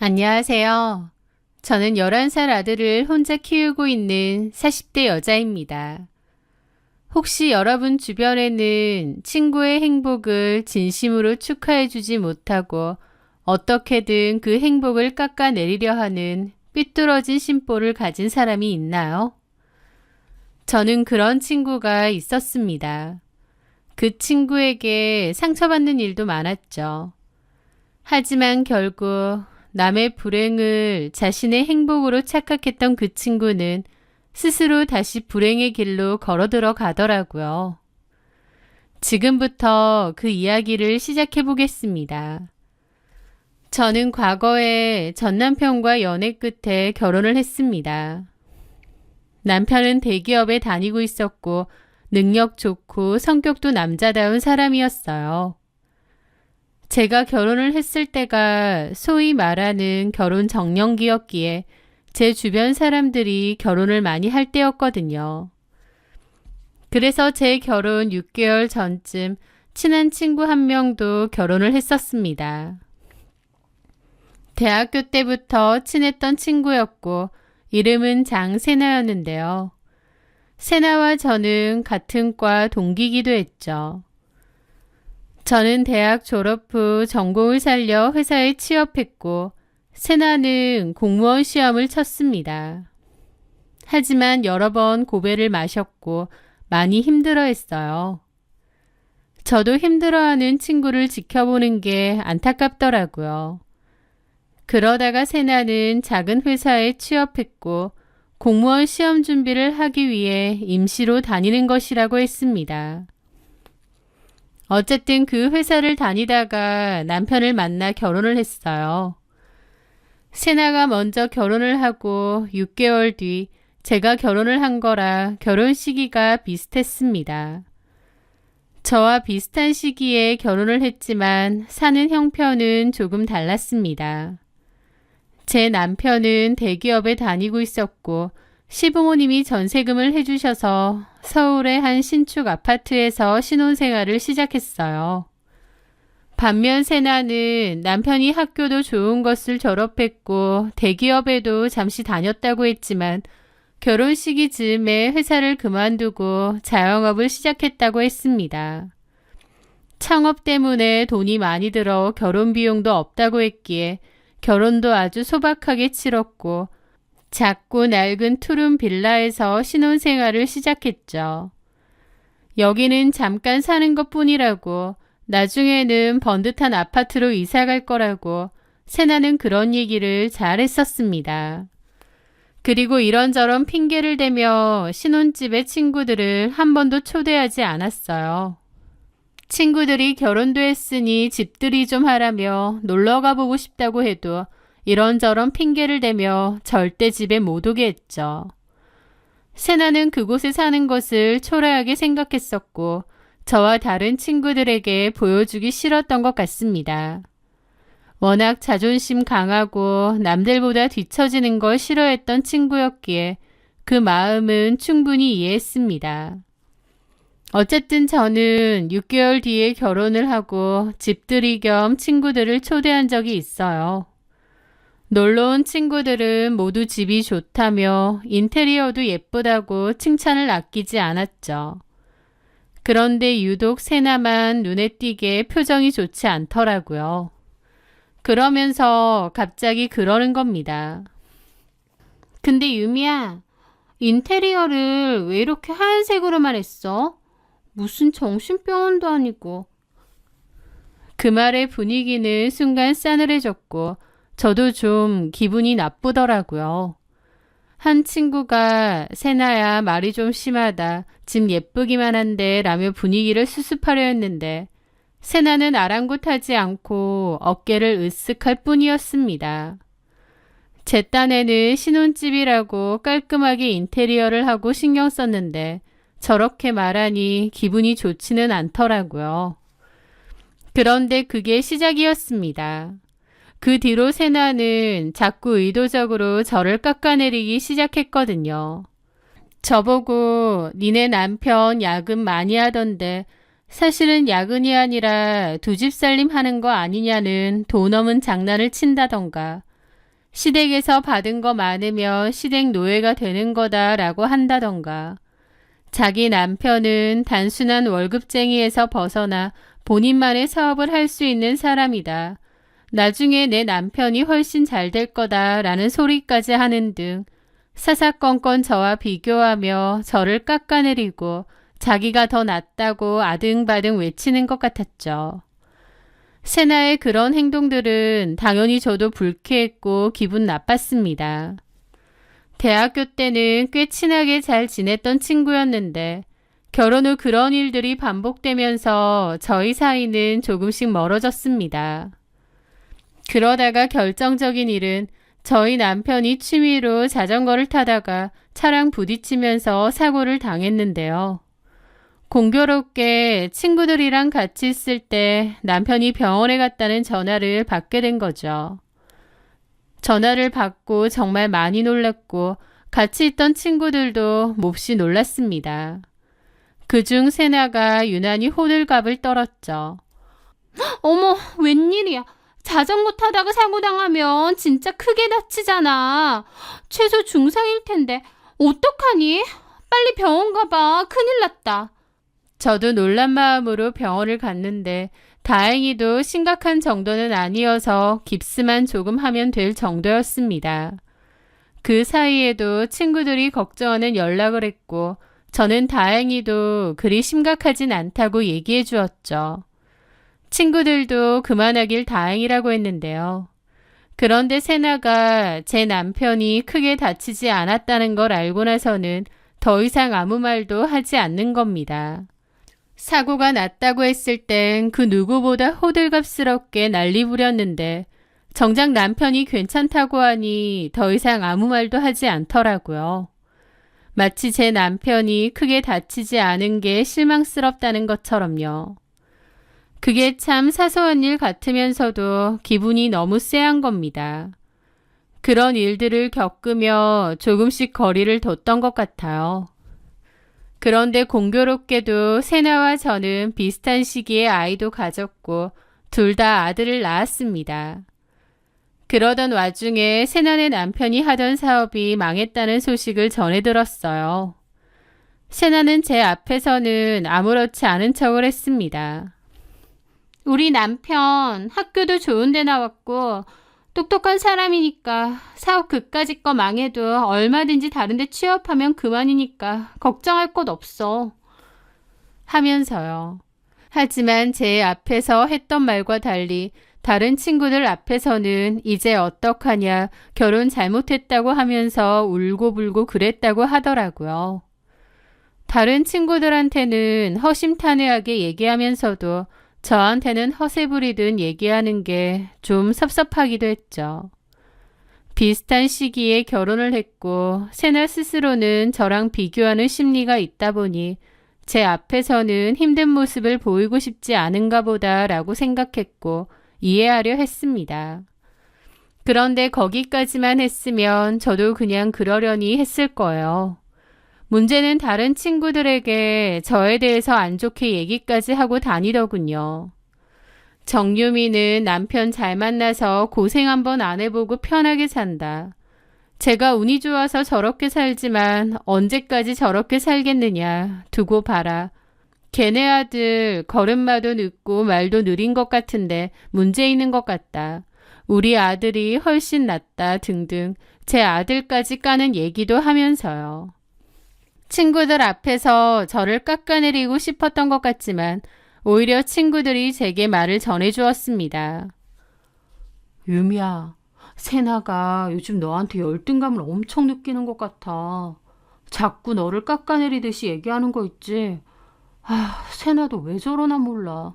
안녕하세요. 저는 11살 아들을 혼자 키우고 있는 40대 여자입니다. 혹시 여러분 주변에는 친구의 행복을 진심으로 축하해주지 못하고 어떻게든 그 행복을 깎아내리려 하는 삐뚤어진 심보를 가진 사람이 있나요? 저는 그런 친구가 있었습니다. 그 친구에게 상처받는 일도 많았죠. 하지만 결국 남의 불행을 자신의 행복으로 착각했던 그 친구는 스스로 다시 불행의 길로 걸어들어 가더라고요. 지금부터 그 이야기를 시작해 보겠습니다. 저는 과거에 전 남편과 연애 끝에 결혼을 했습니다. 남편은 대기업에 다니고 있었고 능력 좋고 성격도 남자다운 사람이었어요. 제가 결혼을 했을 때가 소위 말하는 결혼 정년기였기에 제 주변 사람들이 결혼을 많이 할 때였거든요. 그래서 제 결혼 6개월 전쯤 친한 친구 한 명도 결혼을 했었습니다. 대학교 때부터 친했던 친구였고 이름은 장세나였는데요. 세나와 저는 같은 과 동기이기도 했죠. 저는 대학 졸업 후 전공을 살려 회사에 취업했고 세나는 공무원 시험을 쳤습니다. 하지만 여러 번 고배를 마셨고 많이 힘들어했어요. 저도 힘들어하는 친구를 지켜보는 게 안타깝더라고요. 그러다가 세나는 작은 회사에 취업했고 공무원 시험 준비를 하기 위해 임시로 다니는 것이라고 했습니다. 어쨌든 그 회사를 다니다가 남편을 만나 결혼을 했어요. 세나가 먼저 결혼을 하고 6개월 뒤 제가 결혼을 한 거라 결혼 시기가 비슷했습니다. 저와 비슷한 시기에 결혼을 했지만 사는 형편은 조금 달랐습니다. 제 남편은 대기업에 다니고 있었고 시부모님이 전세금을 해주셔서 서울의 한 신축 아파트에서 신혼생활을 시작했어요. 반면 세나는 남편이 학교도 좋은 것을 졸업했고 대기업에도 잠시 다녔다고 했지만 결혼 시기 즈음에 회사를 그만두고 자영업을 시작했다고 했습니다. 창업 때문에 돈이 많이 들어 결혼 비용도 없다고 했기에 결혼도 아주 소박하게 치렀고 작고 낡은 투룸 빌라에서 신혼생활을 시작했죠. 여기는 잠깐 사는 것뿐이라고 나중에는 번듯한 아파트로 이사갈 거라고 세나는 그런 얘기를 잘 했었습니다. 그리고 이런저런 핑계를 대며 신혼집에 친구들을 한 번도 초대하지 않았어요. 친구들이 결혼도 했으니 집들이 좀 하라며 놀러가 보고 싶다고 해도 이런저런 핑계를 대며 절대 집에 못 오게 했죠. 세나는 그곳에 사는 것을 초라하게 생각했었고 저와 다른 친구들에게 보여주기 싫었던 것 같습니다. 워낙 자존심 강하고 남들보다 뒤처지는 걸 싫어했던 친구였기에 그 마음은 충분히 이해했습니다. 어쨌든 저는 6개월 뒤에 결혼을 하고 집들이 겸 친구들을 초대한 적이 있어요. 놀러온 친구들은 모두 집이 좋다며 인테리어도 예쁘다고 칭찬을 아끼지 않았죠. 그런데 유독 세나만 눈에 띄게 표정이 좋지 않더라고요. 그러면서 갑자기 그러는 겁니다. 근데 유미야, 인테리어를 왜 이렇게 하얀색으로만 했어? 무슨 정신병원도 아니고. 그 말에 분위기는 순간 싸늘해졌고 저도 좀 기분이 나쁘더라고요. 한 친구가 세나야 말이 좀 심하다. 집 예쁘기만 한데 라며 분위기를 수습하려 했는데 세나는 아랑곳하지 않고 어깨를 으쓱할 뿐이었습니다. 제 딴에는 신혼집이라고 깔끔하게 인테리어를 하고 신경 썼는데 저렇게 말하니 기분이 좋지는 않더라고요. 그런데 그게 시작이었습니다. 그 뒤로 세나는 자꾸 의도적으로 저를 깎아내리기 시작했거든요. 저보고 니네 남편 야근 많이 하던데 사실은 야근이 아니라 두 집 살림 하는 거 아니냐는 돈 없는 장난을 친다던가 시댁에서 받은 거 많으면 시댁 노예가 되는 거다라고 한다던가. 자기 남편은 단순한 월급쟁이에서 벗어나 본인만의 사업을 할 수 있는 사람이다. 나중에 내 남편이 훨씬 잘 될 거다라는 소리까지 하는 등 사사건건 저와 비교하며 저를 깎아내리고 자기가 더 낫다고 아등바등 외치는 것 같았죠. 세나의 그런 행동들은 당연히 저도 불쾌했고 기분 나빴습니다. 대학교 때는 꽤 친하게 잘 지냈던 친구였는데 결혼 후 그런 일들이 반복되면서 저희 사이는 조금씩 멀어졌습니다. 그러다가 결정적인 일은 저희 남편이 취미로 자전거를 타다가 차랑 부딪히면서 사고를 당했는데요. 공교롭게 친구들이랑 같이 있을 때 남편이 병원에 갔다는 전화를 받게 된 거죠. 전화를 받고 정말 많이 놀랐고 같이 있던 친구들도 몹시 놀랐습니다. 그중 세나가 유난히 호들갑을 떨었죠. 어머, 웬일이야. 자전거 타다가 사고 당하면 진짜 크게 다치잖아. 최소 중상일 텐데 어떡하니? 빨리 병원 가봐. 큰일 났다. 저도 놀란 마음으로 병원을 갔는데 다행히도 심각한 정도는 아니어서 깁스만 조금 하면 될 정도였습니다. 그 사이에도 친구들이 걱정하는 연락을 했고 저는 다행히도 그리 심각하진 않다고 얘기해 주었죠. 친구들도 그만하길 다행이라고 했는데요. 그런데 세나가 제 남편이 크게 다치지 않았다는 걸 알고 나서는 더 이상 아무 말도 하지 않는 겁니다. 사고가 났다고 했을 땐 그 누구보다 호들갑스럽게 난리 부렸는데 정작 남편이 괜찮다고 하니 더 이상 아무 말도 하지 않더라고요. 마치 제 남편이 크게 다치지 않은 게 실망스럽다는 것처럼요. 그게 참 사소한 일 같으면서도 기분이 너무 쎄한 겁니다. 그런 일들을 겪으며 조금씩 거리를 뒀던 것 같아요. 그런데 공교롭게도 세나와 저는 비슷한 시기에 아이도 가졌고 둘 다 아들을 낳았습니다. 그러던 와중에 세나네 남편이 하던 사업이 망했다는 소식을 전해 들었어요. 세나는 제 앞에서는 아무렇지 않은 척을 했습니다. 우리 남편 학교도 좋은 데 나왔고 똑똑한 사람이니까 사업 그까짓 거 망해도 얼마든지 다른 데 취업하면 그만이니까 걱정할 것 없어. 하면서요. 하지만 제 앞에서 했던 말과 달리 다른 친구들 앞에서는 이제 어떡하냐, 결혼 잘못했다고 하면서 울고불고 그랬다고 하더라고요. 다른 친구들한테는 허심탄회하게 얘기하면서도 저한테는 허세 부리듯 얘기하는 게 좀 섭섭하기도 했죠. 비슷한 시기에 결혼을 했고 세나 스스로는 저랑 비교하는 심리가 있다 보니 제 앞에서는 힘든 모습을 보이고 싶지 않은가 보다라고 생각했고 이해하려 했습니다. 그런데 거기까지만 했으면 저도 그냥 그러려니 했을 거예요. 문제는 다른 친구들에게 저에 대해서 안 좋게 얘기까지 하고 다니더군요. 정유미는 남편 잘 만나서 고생 한번 안 해보고 편하게 산다. 제가 운이 좋아서 저렇게 살지만 언제까지 저렇게 살겠느냐. 두고 봐라. 걔네 아들 걸음마도 늦고 말도 느린 것 같은데 문제 있는 것 같다. 우리 아들이 훨씬 낫다 등등 제 아들까지 까는 얘기도 하면서요. 친구들 앞에서 저를 깎아내리고 싶었던 것 같지만 오히려 친구들이 제게 말을 전해주었습니다. 유미야, 세나가 요즘 너한테 열등감을 엄청 느끼는 것 같아. 자꾸 너를 깎아내리듯이 얘기하는 거 있지? 세나도 왜 저러나 몰라.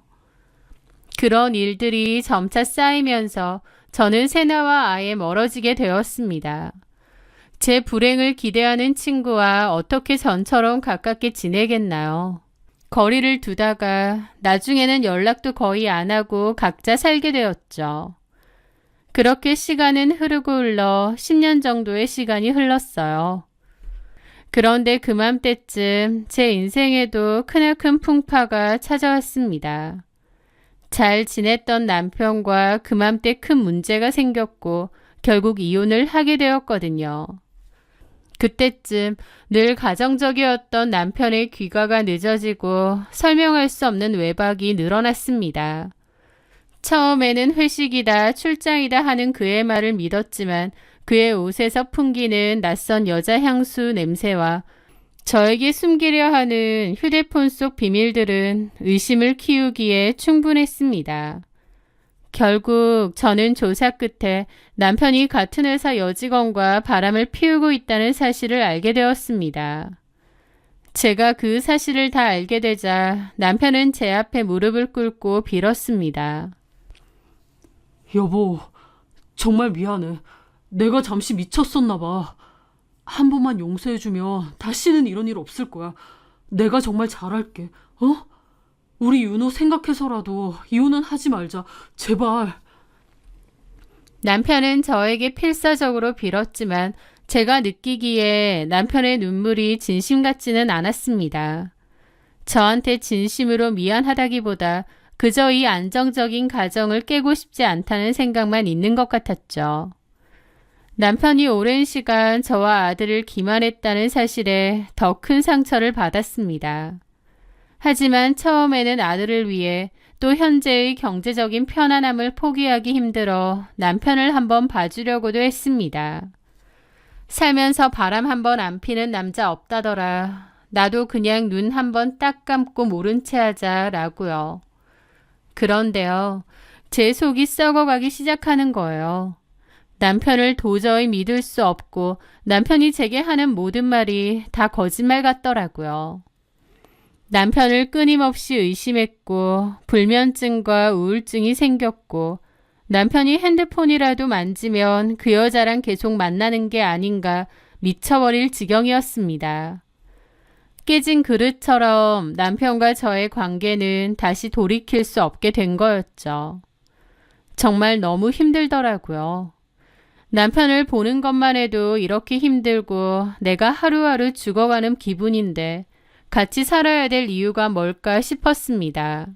그런 일들이 점차 쌓이면서 저는 세나와 아예 멀어지게 되었습니다. 제 불행을 기대하는 친구와 어떻게 전처럼 가깝게 지내겠나요? 거리를 두다가 나중에는 연락도 거의 안 하고 각자 살게 되었죠. 그렇게 시간은 흐르고 흘러 10년 정도의 시간이 흘렀어요. 그런데 그맘때쯤 제 인생에도 크나큰 풍파가 찾아왔습니다. 잘 지냈던 남편과 그맘때 큰 문제가 생겼고 결국 이혼을 하게 되었거든요. 그때쯤 늘 가정적이었던 남편의 귀가가 늦어지고 설명할 수 없는 외박이 늘어났습니다. 처음에는 회식이다, 출장이다 하는 그의 말을 믿었지만 그의 옷에서 풍기는 낯선 여자 향수 냄새와 저에게 숨기려 하는 휴대폰 속 비밀들은 의심을 키우기에 충분했습니다. 결국 저는 조사 끝에 남편이 같은 회사 여직원과 바람을 피우고 있다는 사실을 알게 되었습니다. 제가 그 사실을 다 알게 되자 남편은 제 앞에 무릎을 꿇고 빌었습니다. 여보, 정말 미안해. 내가 잠시 미쳤었나 봐. 한 번만 용서해주면 다시는 이런 일 없을 거야. 내가 정말 잘할게. 어? 우리 윤호 생각해서라도 이혼은 하지 말자. 제발. 남편은 저에게 필사적으로 빌었지만 제가 느끼기에 남편의 눈물이 진심 같지는 않았습니다. 저한테 진심으로 미안하다기보다 그저 이 안정적인 가정을 깨고 싶지 않다는 생각만 있는 것 같았죠. 남편이 오랜 시간 저와 아들을 기만했다는 사실에 더 큰 상처를 받았습니다. 하지만 처음에는 아들을 위해 또 현재의 경제적인 편안함을 포기하기 힘들어 남편을 한번 봐주려고도 했습니다. 살면서 바람 한번 안 피는 남자 없다더라. 나도 그냥 눈 한번 딱 감고 모른 채 하자라고요. 그런데요, 제 속이 썩어가기 시작하는 거예요. 남편을 도저히 믿을 수 없고 남편이 제게 하는 모든 말이 다 거짓말 같더라고요. 남편을 끊임없이 의심했고 불면증과 우울증이 생겼고 남편이 핸드폰이라도 만지면 그 여자랑 계속 만나는 게 아닌가 미쳐버릴 지경이었습니다. 깨진 그릇처럼 남편과 저의 관계는 다시 돌이킬 수 없게 된 거였죠. 정말 너무 힘들더라고요. 남편을 보는 것만 해도 이렇게 힘들고 내가 하루하루 죽어가는 기분인데 같이 살아야 될 이유가 뭘까 싶었습니다.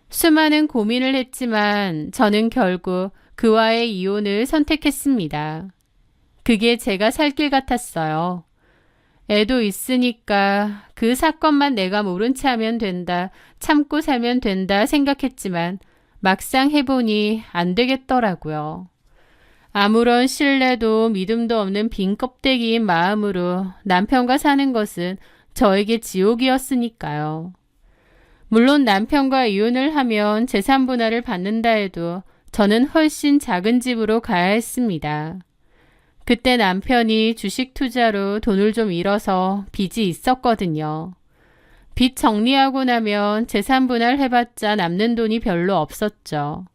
수많은 고민을 했지만 저는 결국 그와의 이혼을 선택했습니다. 그게 제가 살 길 같았어요. 애도 있으니까 그 사건만 내가 모른 채 하면 된다, 참고 살면 된다 생각했지만 막상 해보니 안 되겠더라고요. 아무런 신뢰도 믿음도 없는 빈 껍데기인 마음으로 남편과 사는 것은 저에게 지옥이었으니까요. 물론 남편과 이혼을 하면 재산 분할을 받는다 해도 저는 훨씬 작은 집으로 가야 했습니다. 그때 남편이 주식 투자로 돈을 좀 잃어서 빚이 있었거든요. 빚 정리하고 나면 재산 분할 해봤자 남는 돈이 별로 없었죠.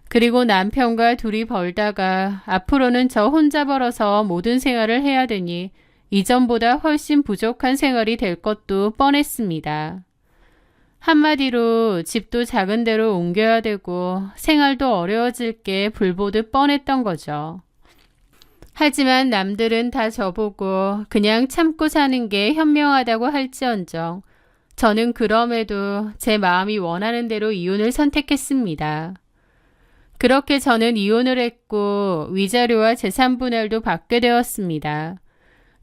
그리고 남편과 둘이 벌다가 앞으로는 저 혼자 벌어서 모든 생활을 해야 되니 이전보다 훨씬 부족한 생활이 될 것도 뻔했습니다. 한마디로 집도 작은 데로 옮겨야 되고 생활도 어려워질 게 불보듯 뻔했던 거죠. 하지만 남들은 다 저보고 그냥 참고 사는 게 현명하다고 할지언정 저는 그럼에도 제 마음이 원하는 대로 이혼을 선택했습니다. 그렇게 저는 이혼을 했고 위자료와 재산 분할도 받게 되었습니다.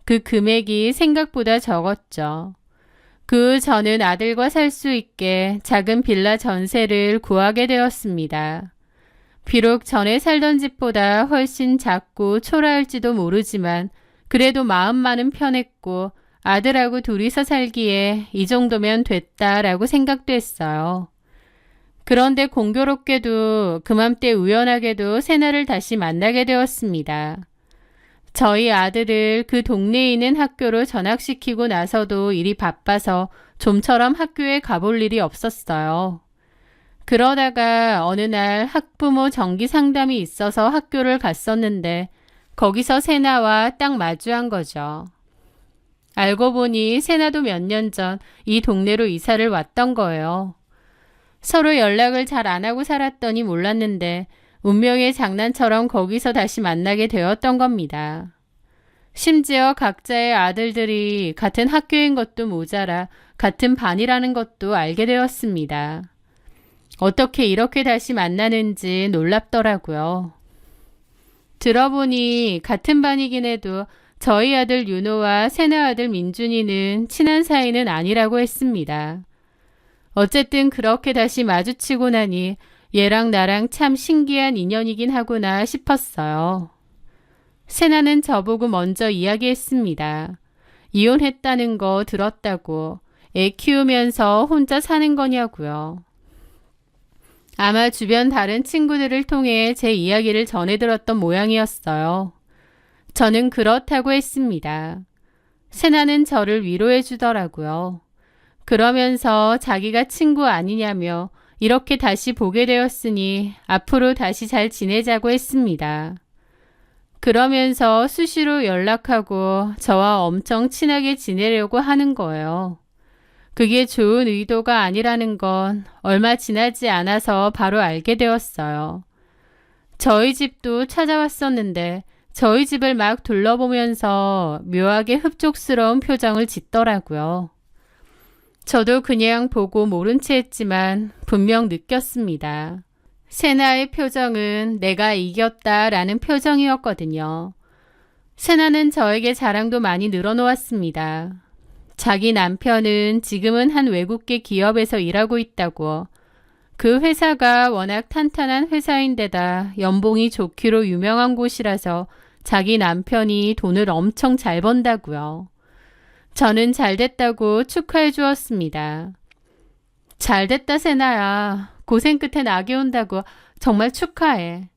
그 금액이 생각보다 적었죠. 그 후 저는 아들과 살 수 있게 작은 빌라 전세를 구하게 되었습니다. 비록 전에 살던 집보다 훨씬 작고 초라할지도 모르지만 그래도 마음만은 편했고 아들하고 둘이서 살기에 이 정도면 됐다라고 생각도 했어요. 그런데 공교롭게도 그맘때 우연하게도 세나를 다시 만나게 되었습니다. 저희 아들을 그 동네에 있는 학교로 전학시키고 나서도 일이 바빠서 좀처럼 학교에 가볼 일이 없었어요. 그러다가 어느 날 학부모 정기 상담이 있어서 학교를 갔었는데 거기서 세나와 딱 마주한 거죠. 알고 보니 세나도 몇 년 전 이 동네로 이사를 왔던 거예요. 서로 연락을 잘 안 하고 살았더니 몰랐는데 운명의 장난처럼 거기서 다시 만나게 되었던 겁니다. 심지어 각자의 아들들이 같은 학교인 것도 모자라 같은 반이라는 것도 알게 되었습니다. 어떻게 이렇게 다시 만나는지 놀랍더라고요. 들어보니 같은 반이긴 해도 저희 아들 윤호와 세나 아들 민준이는 친한 사이는 아니라고 했습니다. 어쨌든 그렇게 다시 마주치고 나니 얘랑 나랑 참 신기한 인연이긴 하구나 싶었어요. 세나는 저보고 먼저 이야기했습니다. 이혼했다는 거 들었다고. 애 키우면서 혼자 사는 거냐고요. 아마 주변 다른 친구들을 통해 제 이야기를 전해 들었던 모양이었어요. 저는 그렇다고 했습니다. 세나는 저를 위로해 주더라고요. 그러면서 자기가 친구 아니냐며 이렇게 다시 보게 되었으니 앞으로 다시 잘 지내자고 했습니다. 그러면서 수시로 연락하고 저와 엄청 친하게 지내려고 하는 거예요. 그게 좋은 의도가 아니라는 건 얼마 지나지 않아서 바로 알게 되었어요. 저희 집도 찾아왔었는데 저희 집을 막 둘러보면서 묘하게 흡족스러운 표정을 짓더라고요. 저도 그냥 보고 모른 채 했지만 분명 느꼈습니다. 세나의 표정은 내가 이겼다라는 표정이었거든요. 세나는 저에게 자랑도 많이 늘어놓았습니다. 자기 남편은 지금은 한 외국계 기업에서 일하고 있다고. 그 회사가 워낙 탄탄한 회사인데다 연봉이 좋기로 유명한 곳이라서 자기 남편이 돈을 엄청 잘 번다고요. 저는 잘 됐다고 축하해 주었습니다. 잘 됐다 세나야. 고생 끝에 낙이 온다고 정말 축하해.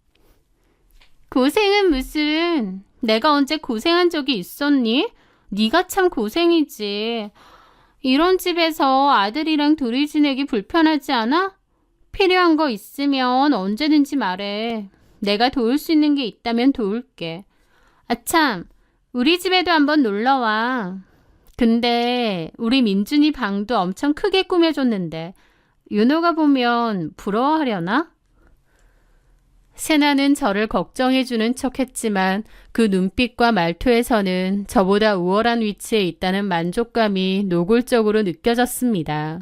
고생은 무슨. 내가 언제 고생한 적이 있었니? 네가 참 고생이지. 이런 집에서 아들이랑 둘이 지내기 불편하지 않아? 필요한 거 있으면 언제든지 말해. 내가 도울 수 있는 게 있다면 도울게. 아참, 우리 집에도 한번 놀러와. 근데 우리 민준이 방도 엄청 크게 꾸며줬는데 윤호가 보면 부러워하려나? 세나는 저를 걱정해주는 척했지만 그 눈빛과 말투에서는 저보다 우월한 위치에 있다는 만족감이 노골적으로 느껴졌습니다.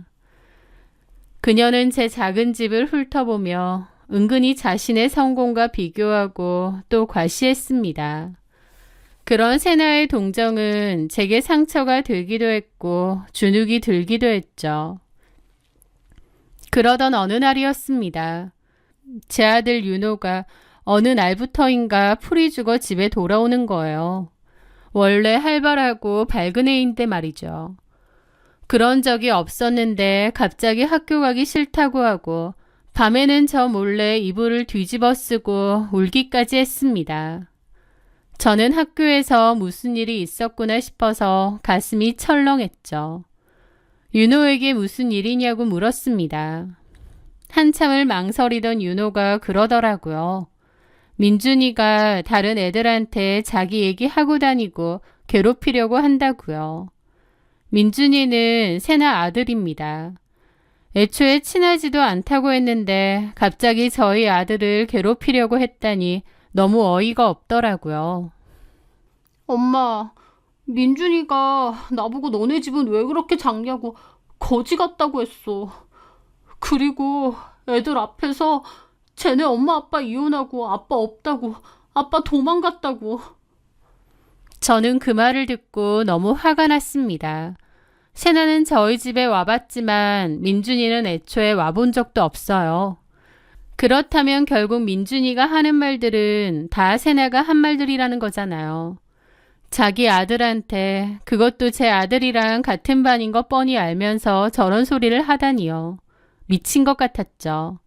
그녀는 제 작은 집을 훑어보며 은근히 자신의 성공과 비교하고 또 과시했습니다. 그런 세나의 동정은 제게 상처가 되기도 했고 주눅이 들기도 했죠. 그러던 어느 날이었습니다. 제 아들 윤호가 어느 날부터인가 풀이 죽어 집에 돌아오는 거예요. 원래 활발하고 밝은 애인데 말이죠. 그런 적이 없었는데 갑자기 학교 가기 싫다고 하고 밤에는 저 몰래 이불을 뒤집어 쓰고 울기까지 했습니다. 저는 학교에서 무슨 일이 있었구나 싶어서 가슴이 철렁했죠. 윤호에게 무슨 일이냐고 물었습니다. 한참을 망설이던 윤호가 그러더라고요. 민준이가 다른 애들한테 자기 얘기하고 다니고 괴롭히려고 한다고요. 민준이는 세나 아들입니다. 애초에 친하지도 않다고 했는데 갑자기 저희 아들을 괴롭히려고 했다니 너무 어이가 없더라고요. 엄마, 민준이가 나보고 너네 집은 왜 그렇게 작냐고 거지 같다고 했어. 그리고 애들 앞에서 쟤네 엄마 아빠 이혼하고 아빠 없다고, 아빠 도망갔다고. 저는 그 말을 듣고 너무 화가 났습니다. 세나는 저희 집에 와봤지만 민준이는 애초에 와본 적도 없어요. 그렇다면 결국 민준이가 하는 말들은 다 세나가 한 말들이라는 거잖아요. 자기 아들한테, 그것도 제 아들이랑 같은 반인 거 뻔히 알면서 저런 소리를 하다니요. 미친 것 같았죠.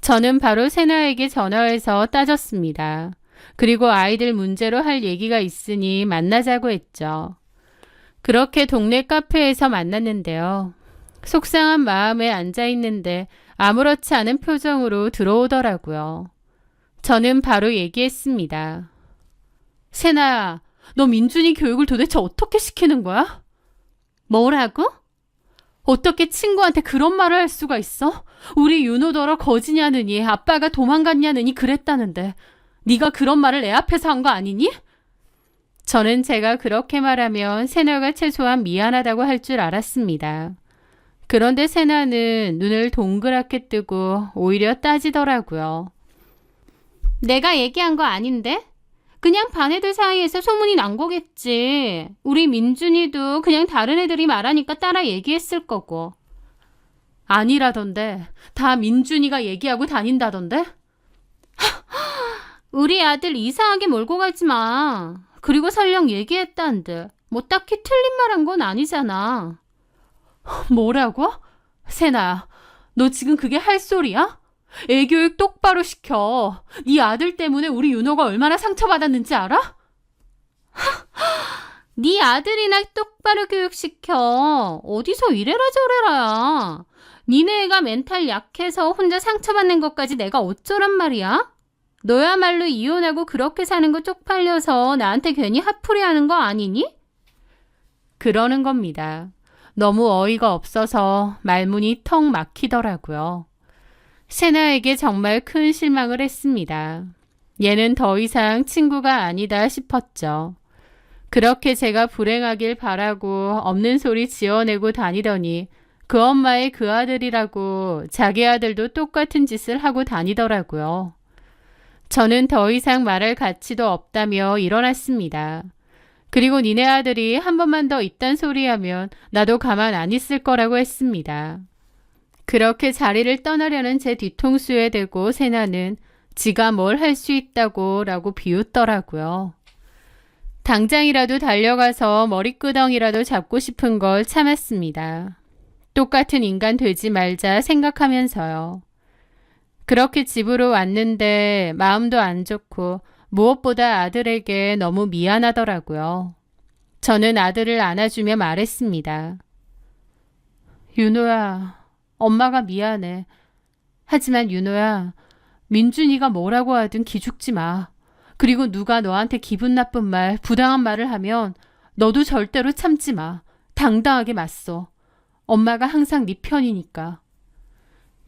저는 바로 세나에게 전화해서 따졌습니다. 그리고 아이들 문제로 할 얘기가 있으니 만나자고 했죠. 그렇게 동네 카페에서 만났는데요. 속상한 마음에 앉아있는데 아무렇지 않은 표정으로 들어오더라고요. 저는 바로 얘기했습니다. 세나야, 너 민준이 교육을 도대체 어떻게 시키는 거야? 뭐라고? 어떻게 친구한테 그런 말을 할 수가 있어? 우리 윤호더러 거지냐느니 아빠가 도망갔냐느니 그랬다는데 네가 그런 말을 애 앞에서 한 거 아니니? 저는 제가 그렇게 말하면 세나가 최소한 미안하다고 할 줄 알았습니다. 그런데 세나는 눈을 동그랗게 뜨고 오히려 따지더라고요. 내가 얘기한 거 아닌데? 그냥 반 애들 사이에서 소문이 난 거겠지. 우리 민준이도 그냥 다른 애들이 말하니까 따라 얘기했을 거고. 아니라던데. 다 민준이가 얘기하고 다닌다던데? 우리 아들 이상하게 몰고 가지 마. 그리고 설령 얘기했다는데 뭐 딱히 틀린 말 한 건 아니잖아. 뭐라고? 세나야, 너 지금 그게 할 소리야? 애 교육 똑바로 시켜. 네 아들 때문에 우리 윤호가 얼마나 상처받았는지 알아? 네 아들이나 똑바로 교육시켜. 어디서 이래라 저래라야. 니네 애가 멘탈 약해서 혼자 상처받는 것까지 내가 어쩌란 말이야? 너야말로 이혼하고 그렇게 사는 거 쪽팔려서 나한테 괜히 화풀이 하는 거 아니니? 그러는 겁니다. 너무 어이가 없어서 말문이 턱 막히더라고요. 세나에게 정말 큰 실망을 했습니다. 얘는 더 이상 친구가 아니다 싶었죠. 그렇게 제가 불행하길 바라고 없는 소리 지어내고 다니더니 그 엄마의 그 아들이라고 자기 아들도 똑같은 짓을 하고 다니더라고요. 저는 더 이상 말할 가치도 없다며 일어났습니다. 그리고 니네 아들이 한 번만 더 이딴 소리 하면 나도 가만 안 있을 거라고 했습니다. 그렇게 자리를 떠나려는 제 뒤통수에 대고 세나는 지가 뭘 할 수 있다고 라고 비웃더라고요. 당장이라도 달려가서 머리끄덩이라도 잡고 싶은 걸 참았습니다. 똑같은 인간 되지 말자 생각하면서요. 그렇게 집으로 왔는데 마음도 안 좋고 무엇보다 아들에게 너무 미안하더라고요. 저는 아들을 안아주며 말했습니다. 윤호야, 엄마가 미안해. 하지만 윤호야, 민준이가 뭐라고 하든 기죽지 마. 그리고 누가 너한테 기분 나쁜 말, 부당한 말을 하면 너도 절대로 참지 마. 당당하게 맞서. 엄마가 항상 네 편이니까.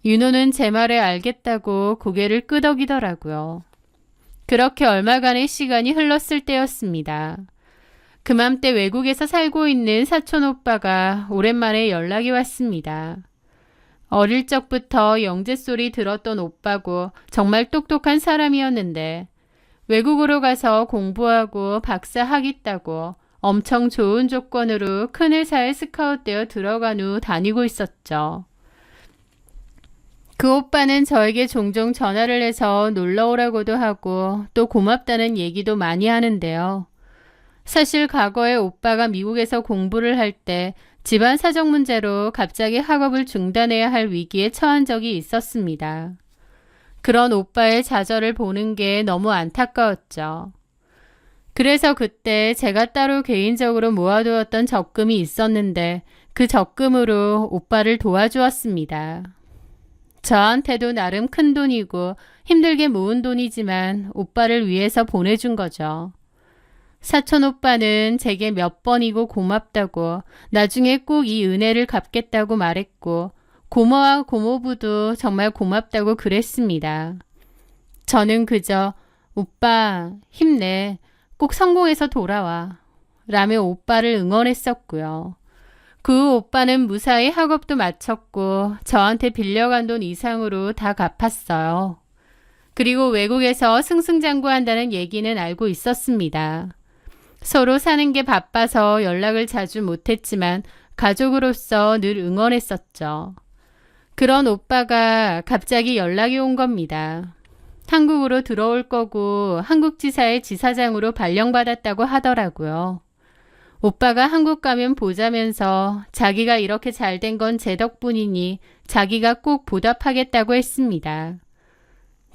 윤호는 제 말에 알겠다고 고개를 끄덕이더라고요. 그렇게 얼마간의 시간이 흘렀을 때였습니다. 그맘때 외국에서 살고 있는 사촌 오빠가 오랜만에 연락이 왔습니다. 어릴 적부터 영재소리 들었던 오빠고 정말 똑똑한 사람이었는데 외국으로 가서 공부하고 박사 학위 따고 엄청 좋은 조건으로 큰 회사에 스카웃되어 들어간 후 다니고 있었죠. 그 오빠는 저에게 종종 전화를 해서 놀러 오라고도 하고 또 고맙다는 얘기도 많이 하는데요. 사실 과거에 오빠가 미국에서 공부를 할 때 집안 사정 문제로 갑자기 학업을 중단해야 할 위기에 처한 적이 있었습니다. 그런 오빠의 좌절을 보는 게 너무 안타까웠죠. 그래서 그때 제가 따로 개인적으로 모아두었던 적금이 있었는데 그 적금으로 오빠를 도와주었습니다. 저한테도 나름 큰 돈이고 힘들게 모은 돈이지만 오빠를 위해서 보내준 거죠. 사촌 오빠는 제게 몇 번이고 고맙다고 나중에 꼭 이 은혜를 갚겠다고 말했고 고모와 고모부도 정말 고맙다고 그랬습니다. 저는 그저 오빠 힘내 꼭 성공해서 돌아와 라며 오빠를 응원했었고요. 그 오빠는 무사히 학업도 마쳤고 저한테 빌려간 돈 이상으로 다 갚았어요. 그리고 외국에서 승승장구한다는 얘기는 알고 있었습니다. 서로 사는 게 바빠서 연락을 자주 못했지만 가족으로서 늘 응원했었죠. 그런 오빠가 갑자기 연락이 온 겁니다. 한국으로 들어올 거고 한국지사의 지사장으로 발령받았다고 하더라고요. 오빠가 한국 가면 보자면서 자기가 이렇게 잘 된 건 제 덕분이니 자기가 꼭 보답하겠다고 했습니다.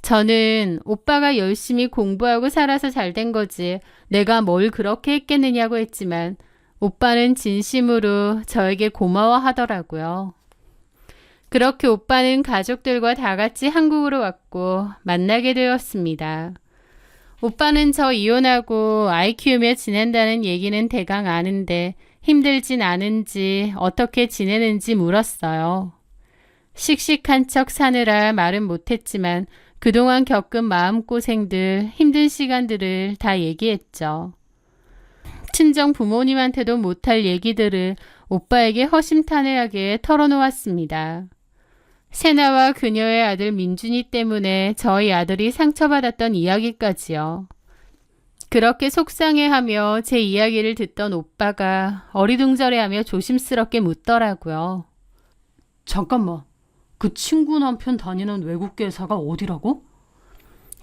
저는 오빠가 열심히 공부하고 살아서 잘 된 거지 내가 뭘 그렇게 했겠느냐고 했지만 오빠는 진심으로 저에게 고마워하더라고요. 그렇게 오빠는 가족들과 다 같이 한국으로 왔고 만나게 되었습니다. 오빠는 저 이혼하고 아이 키우며 지낸다는 얘기는 대강 아는데 힘들진 않은지 어떻게 지내는지 물었어요. 씩씩한 척 사느라 말은 못했지만 그동안 겪은 마음고생들, 힘든 시간들을 다 얘기했죠. 친정 부모님한테도 못할 얘기들을 오빠에게 허심탄회하게 털어놓았습니다. 세나와 그녀의 아들 민준이 때문에 저희 아들이 상처받았던 이야기까지요. 그렇게 속상해하며 제 이야기를 듣던 오빠가 어리둥절해하며 조심스럽게 묻더라고요. 잠깐만, 그 친구 남편 다니는 외국계 회사가 어디라고?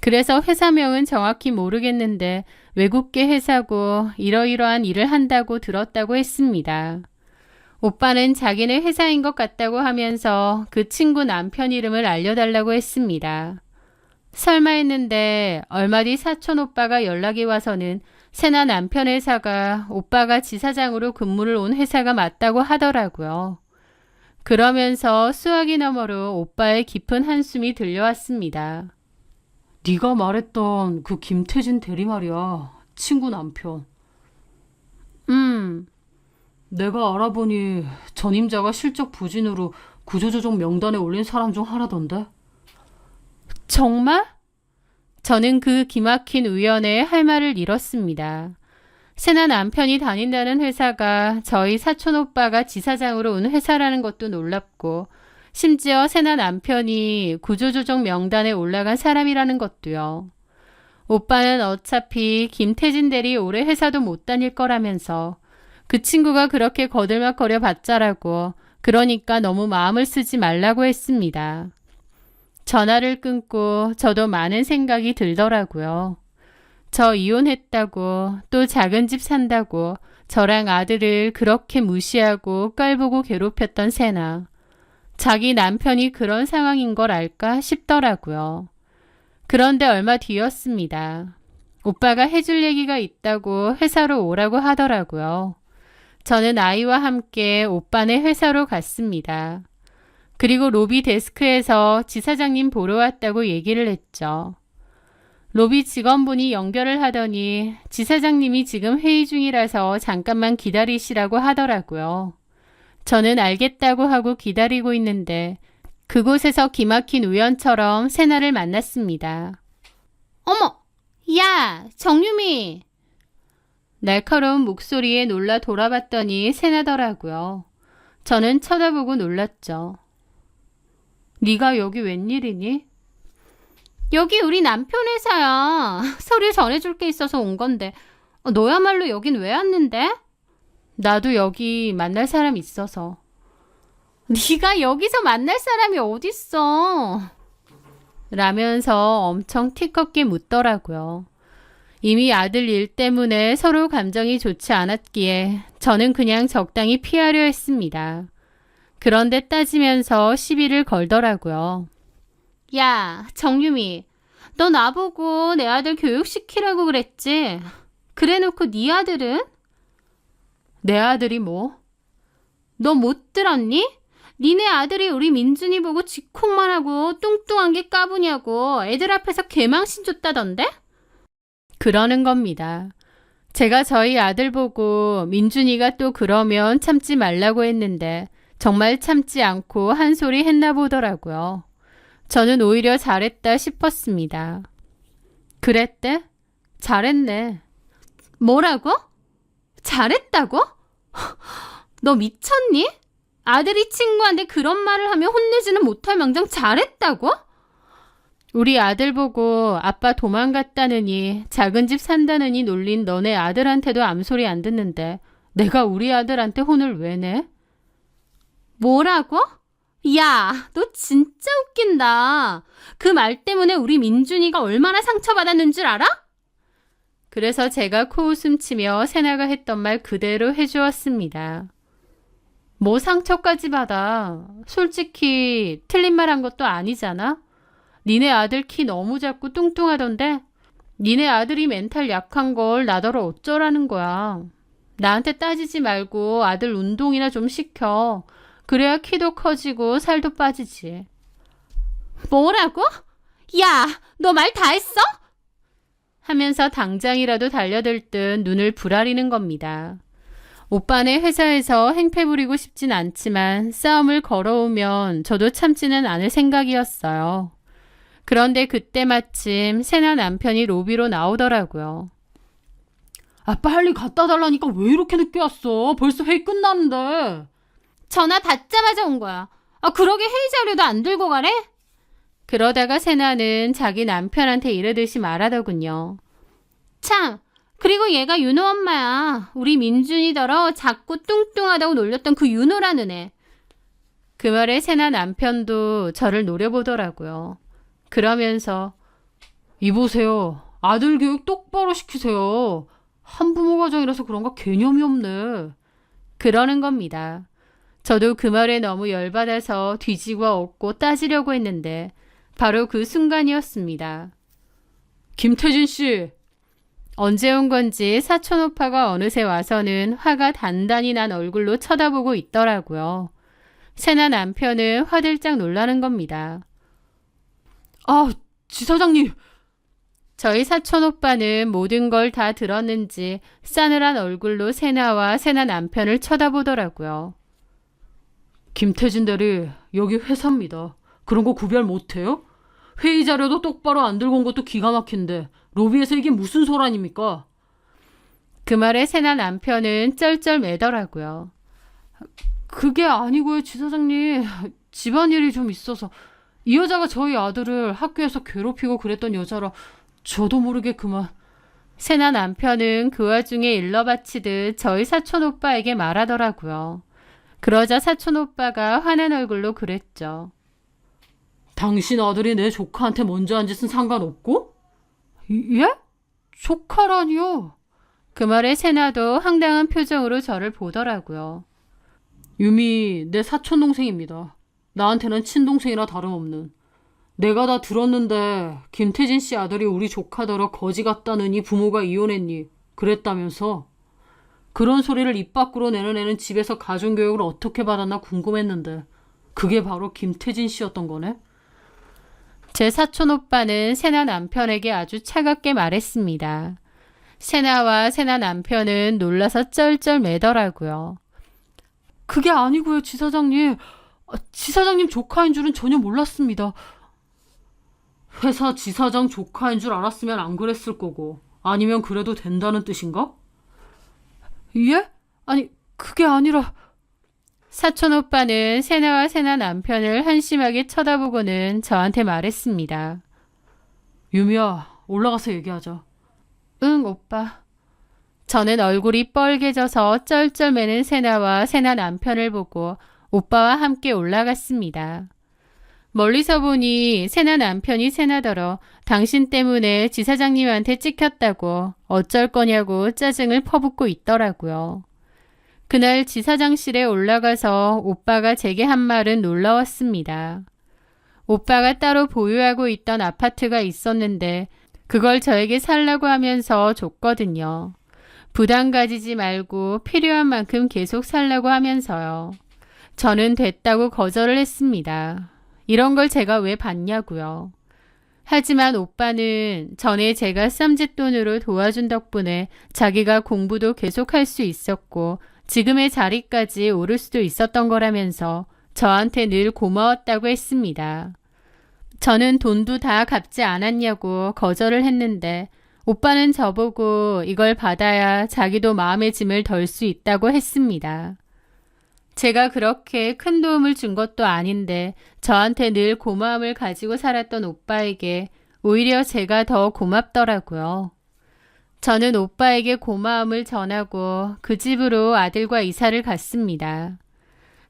그래서 회사명은 정확히 모르겠는데 외국계 회사고 이러이러한 일을 한다고 들었다고 했습니다. 오빠는 자기네 회사인 것 같다고 하면서 그 친구 남편 이름을 알려달라고 했습니다. 설마 했는데 얼마 뒤 사촌 오빠가 연락이 와서는 세나 남편 회사가 오빠가 지사장으로 근무를 온 회사가 맞다고 하더라고요. 그러면서 수화기 너머로 오빠의 깊은 한숨이 들려왔습니다. 네가 말했던 그 김태진 대리 말이야. 친구 남편. 내가 알아보니 전임자가 실적 부진으로 구조조정 명단에 올린 사람 중 하나던데. 정말? 저는 그 기막힌 우연에 할 말을 잃었습니다. 세나 남편이 다닌다는 회사가 저희 사촌 오빠가 지사장으로 온 회사라는 것도 놀랍고 심지어 세나 남편이 구조조정 명단에 올라간 사람이라는 것도요. 오빠는 어차피 김태진 대리 올해 회사도 못 다닐 거라면서 그 친구가 그렇게 거들먹거려 봤자라고 그러니까 너무 마음을 쓰지 말라고 했습니다. 전화를 끊고 저도 많은 생각이 들더라고요. 저 이혼했다고 또 작은 집 산다고 저랑 아들을 그렇게 무시하고 깔보고 괴롭혔던 세나. 자기 남편이 그런 상황인 걸 알까 싶더라고요. 그런데 얼마 뒤였습니다. 오빠가 해줄 얘기가 있다고 회사로 오라고 하더라고요. 저는 아이와 함께 오빠네 회사로 갔습니다. 그리고 로비 데스크에서 지사장님 보러 왔다고 얘기를 했죠. 로비 직원분이 연결을 하더니 지사장님이 지금 회의 중이라서 잠깐만 기다리시라고 하더라고요. 저는 알겠다고 하고 기다리고 있는데 그곳에서 기막힌 우연처럼 세나를 만났습니다. 어머! 야! 정유미! 날카로운 목소리에 놀라 돌아봤더니 세나더라고요. 저는 쳐다보고 놀랐죠. 네가 여기 웬일이니? 여기 우리 남편 회사야. 서류 전해줄 게 있어서 온 건데 너야말로 여긴 왜 왔는데? 나도 여기 만날 사람 있어서. 네가 여기서 만날 사람이 어딨어? 라면서 엄청 티껍게 묻더라고요. 이미 아들 일 때문에 서로 감정이 좋지 않았기에 저는 그냥 적당히 피하려 했습니다. 그런데 따지면서 시비를 걸더라고요. 야, 정유미, 너 나보고 내 아들 교육시키라고 그랬지? 그래놓고 네 아들은? 내 아들이 뭐? 너 못 들었니? 니네 아들이 우리 민준이 보고 지콩만 하고 뚱뚱한 게 까부냐고 애들 앞에서 개망신 줬다던데? 그러는 겁니다. 제가 저희 아들 보고 민준이가 또 그러면 참지 말라고 했는데 정말 참지 않고 한 소리 했나 보더라고요. 저는 오히려 잘했다 싶었습니다. 그랬대? 잘했네. 뭐라고? 잘했다고? 너 미쳤니? 아들이 친구한테 그런 말을 하면 혼내지는 못할 망정 잘했다고? 우리 아들 보고 아빠 도망갔다느니 작은 집 산다느니 놀린 너네 아들한테도 암소리 안 듣는데 내가 우리 아들한테 혼을 왜 내? 뭐라고? 야, 너 진짜 웃긴다. 그 말 때문에 우리 민준이가 얼마나 상처받았는 줄 알아? 그래서 제가 코웃음 치며 세나가 했던 말 그대로 해주었습니다. 뭐 상처까지 받아. 솔직히 틀린 말 한 것도 아니잖아. 니네 아들 키 너무 작고 뚱뚱하던데 니네 아들이 멘탈 약한 걸 나더러 어쩌라는 거야. 나한테 따지지 말고 아들 운동이나 좀 시켜. 그래야 키도 커지고 살도 빠지지. 뭐라고? 야, 너 말 다 했어? 하면서 당장이라도 달려들 듯 눈을 부라리는 겁니다. 오빠네 회사에서 행패 부리고 싶진 않지만 싸움을 걸어오면 저도 참지는 않을 생각이었어요. 그런데 그때 마침 세나 남편이 로비로 나오더라고요. 아, 빨리 갖다 달라니까 왜 이렇게 늦게 왔어? 벌써 회의 끝났는데. 전화 받자마자 온 거야. 아, 그러게 회의 자료도 안 들고 가래? 그러다가 세나는 자기 남편한테 이르듯이 말하더군요. 참, 그리고 얘가 윤호 엄마야. 우리 민준이더러 자꾸 뚱뚱하다고 놀렸던 그 윤호라는 애. 그 말에 세나 남편도 저를 노려보더라고요. 그러면서 이보세요. 아들 교육 똑바로 시키세요. 한부모 가정이라서 그런가 개념이 없네. 그러는 겁니다. 저도 그 말에 너무 열받아서 뒤지고 얻고 따지려고 했는데 바로 그 순간이었습니다. 김태진 씨, 언제 온 건지 사촌 오빠가 어느새 와서는 화가 단단히 난 얼굴로 쳐다보고 있더라고요. 세나 남편은 화들짝 놀라는 겁니다. 아, 지사장님. 저희 사촌 오빠는 모든 걸 다 들었는지 싸늘한 얼굴로 세나와 세나 남편을 쳐다보더라고요. 김태진 대리, 여기 회사입니다. 그런 거 구별 못해요? 회의 자료도 똑바로 안 들고 온 것도 기가 막힌데 로비에서 이게 무슨 소란입니까? 그 말에 세나 남편은 쩔쩔매더라고요. 그게 아니고요, 지사장님. 집안일이 좀 있어서. 이 여자가 저희 아들을 학교에서 괴롭히고 그랬던 여자라 저도 모르게 그만. 세나 남편은 그 와중에 일러 바치듯 저희 사촌 오빠에게 말하더라고요. 그러자 사촌 오빠가 화난 얼굴로 그랬죠. 당신 아들이 내 조카한테 먼저 한 짓은 상관없고? 예? 조카라니요? 그 말에 세나도 황당한 표정으로 저를 보더라고요. 유미, 내 사촌 동생입니다. 나한테는 친동생이라 다름없는. 내가 다 들었는데 김태진 씨 아들이 우리 조카더러 거지 같다느니 부모가 이혼했니? 그랬다면서? 그런 소리를 입 밖으로 내는 애는 집에서 가정교육을 어떻게 받았나 궁금했는데 그게 바로 김태진 씨였던 거네? 제 사촌 오빠는 세나 남편에게 아주 차갑게 말했습니다. 세나와 세나 남편은 놀라서 쩔쩔매더라고요. 그게 아니고요, 지사장님. 지사장님 조카인 줄은 전혀 몰랐습니다. 회사 지사장 조카인 줄 알았으면 안 그랬을 거고 아니면 그래도 된다는 뜻인가? 예? 아니, 그게 아니라... 사촌 오빠는 세나와 세나 남편을 한심하게 쳐다보고는 저한테 말했습니다. 유미야, 올라가서 얘기하자. 응, 오빠. 저는 얼굴이 뻘개져서 쩔쩔매는 세나와 세나 남편을 보고 오빠와 함께 올라갔습니다. 멀리서 보니 세나 남편이 세나더러 당신 때문에 지사장님한테 찍혔다고 어쩔 거냐고 짜증을 퍼붓고 있더라고요. 그날 지사장실에 올라가서 오빠가 제게 한 말은 놀라웠습니다. 오빠가 따로 보유하고 있던 아파트가 있었는데 그걸 저에게 살라고 하면서 줬거든요. 부담 가지지 말고 필요한 만큼 계속 살라고 하면서요. 저는 됐다고 거절을 했습니다. 이런 걸 제가 왜 받냐고요. 하지만 오빠는 전에 제가 쌈짓돈으로 도와준 덕분에 자기가 공부도 계속할 수 있었고 지금의 자리까지 오를 수도 있었던 거라면서 저한테 늘 고마웠다고 했습니다. 저는 돈도 다 갚지 않았냐고 거절을 했는데 오빠는 저보고 이걸 받아야 자기도 마음의 짐을 덜 수 있다고 했습니다. 제가 그렇게 큰 도움을 준 것도 아닌데 저한테 늘 고마움을 가지고 살았던 오빠에게 오히려 제가 더 고맙더라고요. 저는 오빠에게 고마움을 전하고 그 집으로 아들과 이사를 갔습니다.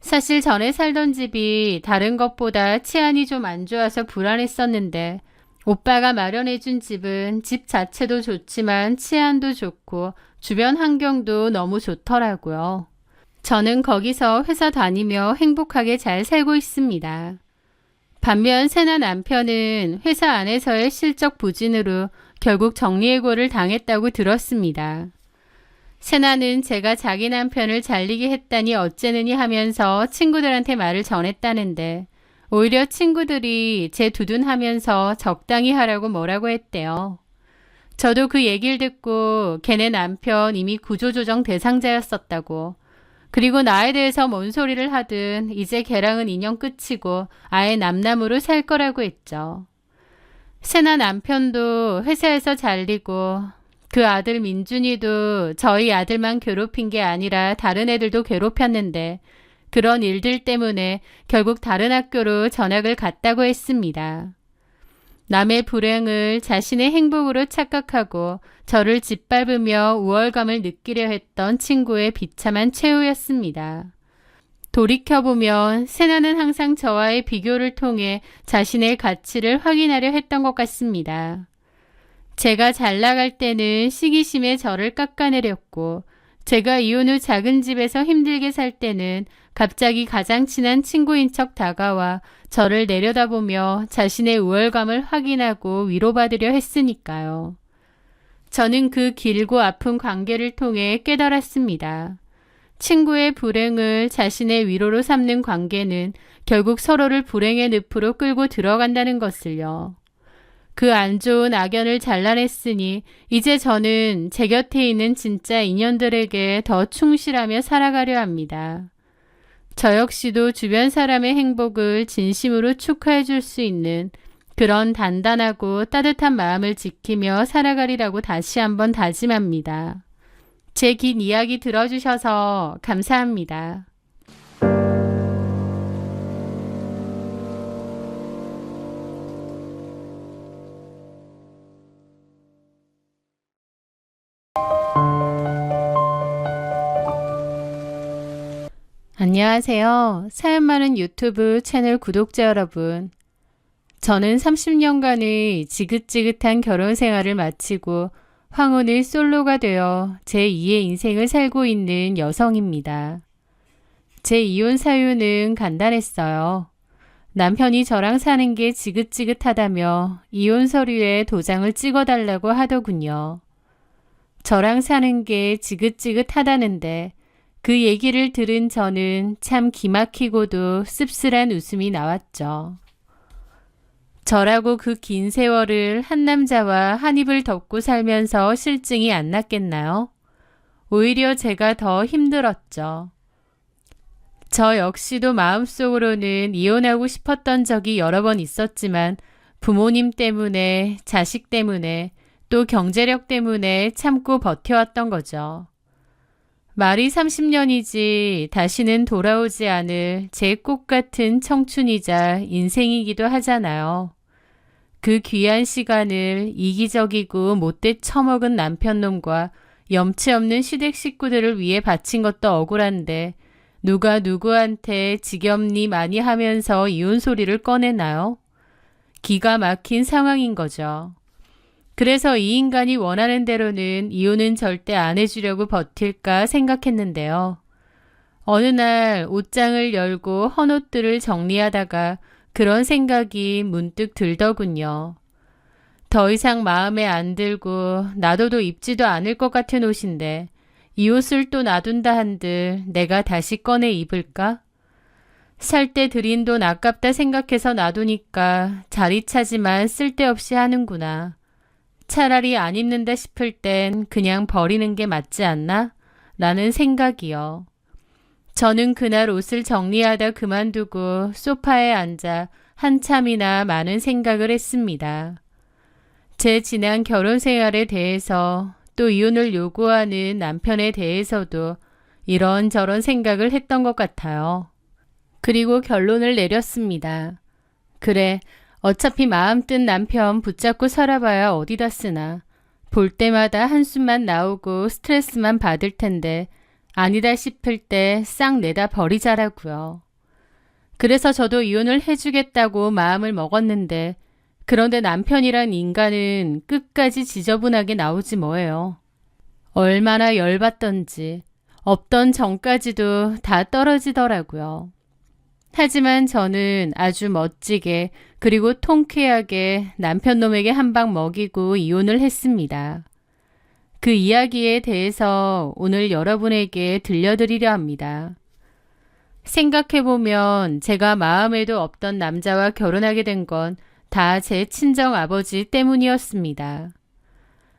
사실 전에 살던 집이 다른 것보다 치안이 좀 안 좋아서 불안했었는데 오빠가 마련해준 집은 집 자체도 좋지만 치안도 좋고 주변 환경도 너무 좋더라고요. 저는 거기서 회사 다니며 행복하게 잘 살고 있습니다. 반면 세나 남편은 회사 안에서의 실적 부진으로 결국 정리해고를 당했다고 들었습니다. 세나는 제가 자기 남편을 잘리게 했다니 어째느니 하면서 친구들한테 말을 전했다는데 오히려 친구들이 제 두둔하면서 적당히 하라고 뭐라고 했대요. 저도 그 얘기를 듣고 걔네 남편 이미 구조조정 대상자였었다고 그리고 나에 대해서 뭔 소리를 하든 이제 걔랑은 인연 끝이고 아예 남남으로 살 거라고 했죠. 세나 남편도 회사에서 잘리고 그 아들 민준이도 저희 아들만 괴롭힌 게 아니라 다른 애들도 괴롭혔는데 그런 일들 때문에 결국 다른 학교로 전학을 갔다고 했습니다. 남의 불행을 자신의 행복으로 착각하고 저를 짓밟으며 우월감을 느끼려 했던 친구의 비참한 최후였습니다. 돌이켜보면 세나는 항상 저와의 비교를 통해 자신의 가치를 확인하려 했던 것 같습니다. 제가 잘 나갈 때는 시기심에 저를 깎아내렸고 제가 이혼 후 작은 집에서 힘들게 살 때는 갑자기 가장 친한 친구인 척 다가와 저를 내려다보며 자신의 우월감을 확인하고 위로받으려 했으니까요. 저는 그 길고 아픈 관계를 통해 깨달았습니다. 친구의 불행을 자신의 위로로 삼는 관계는 결국 서로를 불행의 늪으로 끌고 들어간다는 것을요. 그 안 좋은 악연을 잘라냈으니 이제 저는 제 곁에 있는 진짜 인연들에게 더 충실하며 살아가려 합니다. 저 역시도 주변 사람의 행복을 진심으로 축하해 줄 수 있는 그런 단단하고 따뜻한 마음을 지키며 살아가리라고 다시 한번 다짐합니다. 제 긴 이야기 들어주셔서 감사합니다. 안녕하세요. 사연 많은 유튜브 채널 구독자 여러분. 저는 30년간의 지긋지긋한 결혼 생활을 마치고 황혼의 솔로가 되어 제2의 인생을 살고 있는 여성입니다. 제 이혼 사유는 간단했어요. 남편이 저랑 사는 게 지긋지긋하다며 이혼 서류에 도장을 찍어달라고 하더군요. 저랑 사는 게 지긋지긋하다는데 그 얘기를 들은 저는 참 기막히고도 씁쓸한 웃음이 나왔죠. 저라고 그 긴 세월을 한 남자와 한 입을 덮고 살면서 실증이 안 났겠나요? 오히려 제가 더 힘들었죠. 저 역시도 마음속으로는 이혼하고 싶었던 적이 여러 번 있었지만 부모님 때문에, 자식 때문에, 또 경제력 때문에 참고 버텨왔던 거죠. 말이 30년이지 다시는 돌아오지 않을 제 꽃 같은 청춘이자 인생이기도 하잖아요. 그 귀한 시간을 이기적이고 못돼 처먹은 남편놈과 염치 없는 시댁 식구들을 위해 바친 것도 억울한데 누가 누구한테 지겹니 많이 하면서 이혼 소리를 꺼내나요? 기가 막힌 상황인 거죠. 그래서 이 인간이 원하는 대로는 이혼은 절대 안 해주려고 버틸까 생각했는데요. 어느 날 옷장을 열고 헌옷들을 정리하다가 그런 생각이 문득 들더군요. 더 이상 마음에 안 들고 놔둬도 입지도 않을 것 같은 옷인데 이 옷을 또 놔둔다 한들 내가 다시 꺼내 입을까? 살 때 들인 돈 아깝다 생각해서 놔두니까 자리 차지만 쓸데없이 하는구나. 차라리 안 입는다 싶을 땐 그냥 버리는 게 맞지 않나? 라는 생각이요. 저는 그날 옷을 정리하다 그만두고 소파에 앉아 한참이나 많은 생각을 했습니다. 제 지난 결혼 생활에 대해서 또 이혼을 요구하는 남편에 대해서도 이런저런 생각을 했던 것 같아요. 그리고 결론을 내렸습니다. 그래, 어차피 마음 뜬 남편 붙잡고 살아봐야 어디다 쓰나. 볼 때마다 한숨만 나오고 스트레스만 받을 텐데 아니다 싶을 때 싹 내다 버리자라고요. 그래서 저도 이혼을 해주겠다고 마음을 먹었는데 그런데 남편이란 인간은 끝까지 지저분하게 나오지 뭐예요. 얼마나 열받던지 없던 정까지도 다 떨어지더라고요. 하지만 저는 아주 멋지게 그리고 통쾌하게 남편놈에게 한 방 먹이고 이혼을 했습니다. 그 이야기에 대해서 오늘 여러분에게 들려드리려 합니다. 생각해보면 제가 마음에도 없던 남자와 결혼하게 된 건 다 제 친정 아버지 때문이었습니다.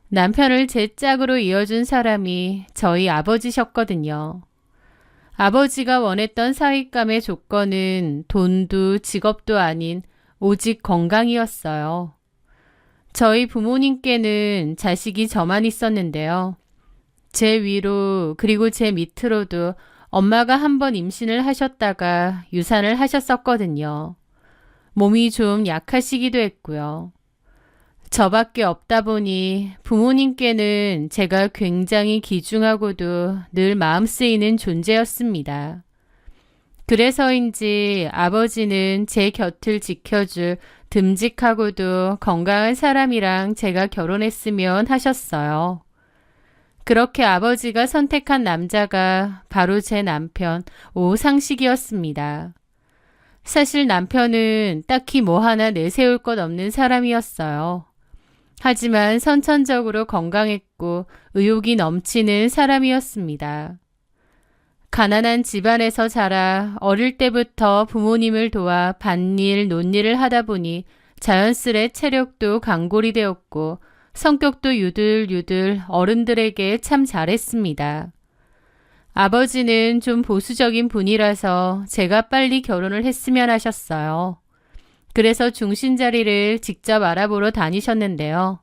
남편을 제 짝으로 이어준 사람이 저희 아버지셨거든요. 아버지가 원했던 사윗감의 조건은 돈도 직업도 아닌 오직 건강이었어요. 저희 부모님께는 자식이 저만 있었는데요. 제 위로 그리고 제 밑으로도 엄마가 한 번 임신을 하셨다가 유산을 하셨었거든요. 몸이 좀 약하시기도 했고요. 저밖에 없다 보니 부모님께는 제가 굉장히 귀중하고도 늘 마음 쓰이는 존재였습니다. 그래서인지 아버지는 제 곁을 지켜줄 듬직하고도 건강한 사람이랑 제가 결혼했으면 하셨어요. 그렇게 아버지가 선택한 남자가 바로 제 남편 오상식이었습니다. 사실 남편은 딱히 뭐 하나 내세울 것 없는 사람이었어요. 하지만 선천적으로 건강했고 의욕이 넘치는 사람이었습니다. 가난한 집안에서 자라 어릴 때부터 부모님을 도와 밭일, 논일을 하다 보니 자연스레 체력도 강골이 되었고 성격도 유들유들 어른들에게 참 잘했습니다. 아버지는 좀 보수적인 분이라서 제가 빨리 결혼을 했으면 하셨어요. 그래서 중신자리를 직접 알아보러 다니셨는데요.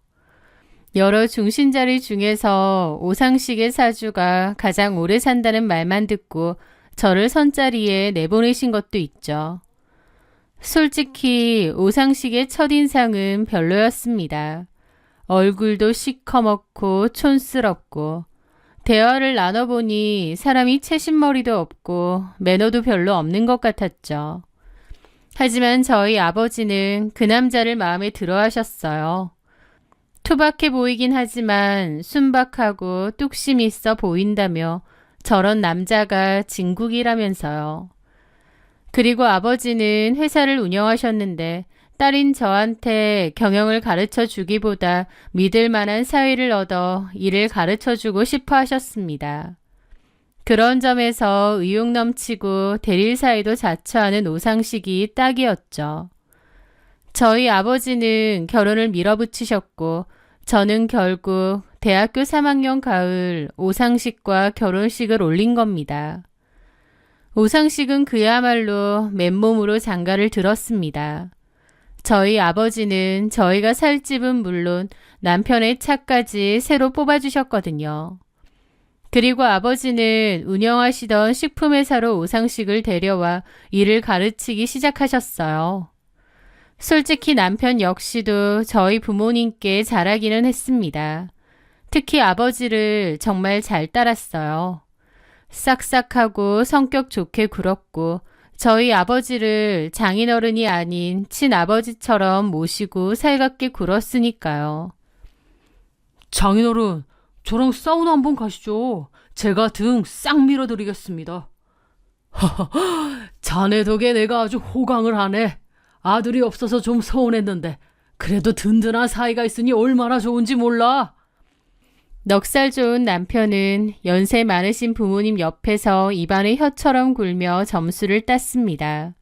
여러 중신자리 중에서 오상식의 사주가 가장 오래 산다는 말만 듣고 저를 선자리에 내보내신 것도 있죠. 솔직히 오상식의 첫인상은 별로였습니다. 얼굴도 시커멓고 촌스럽고 대화를 나눠보니 사람이 채신머리도 없고 매너도 별로 없는 것 같았죠. 하지만 저희 아버지는 그 남자를 마음에 들어 하셨어요. 투박해 보이긴 하지만 순박하고 뚝심 있어 보인다며 저런 남자가 진국이라면서요. 그리고 아버지는 회사를 운영하셨는데 딸인 저한테 경영을 가르쳐 주기보다 믿을 만한 사위를 얻어 일을 가르쳐 주고 싶어 하셨습니다. 그런 점에서 의욕 넘치고 대릴 사이도 자처하는 오상식이 딱이었죠. 저희 아버지는 결혼을 밀어붙이셨고 저는 결국 대학교 3학년 가을 오상식과 결혼식을 올린 겁니다. 오상식은 그야말로 맨몸으로 장가를 들었습니다. 저희 아버지는 저희가 살 집은 물론 남편의 차까지 새로 뽑아주셨거든요. 그리고 아버지는 운영하시던 식품회사로 오상식을 데려와 일을 가르치기 시작하셨어요. 솔직히 남편 역시도 저희 부모님께 잘하기는 했습니다. 특히 아버지를 정말 잘 따랐어요. 싹싹하고 성격 좋게 굴었고 저희 아버지를 장인어른이 아닌 친아버지처럼 모시고 살갑게 굴었으니까요. 장인어른, 저랑 사우나 한번 가시죠. 제가 등 싹 밀어드리겠습니다. 자네 덕에 내가 아주 호강을 하네. 아들이 없어서 좀 서운했는데 그래도 든든한 사이가 있으니 얼마나 좋은지 몰라. 넉살 좋은 남편은 연세 많으신 부모님 옆에서 입안을 혀처럼 굴며 점수를 땄습니다.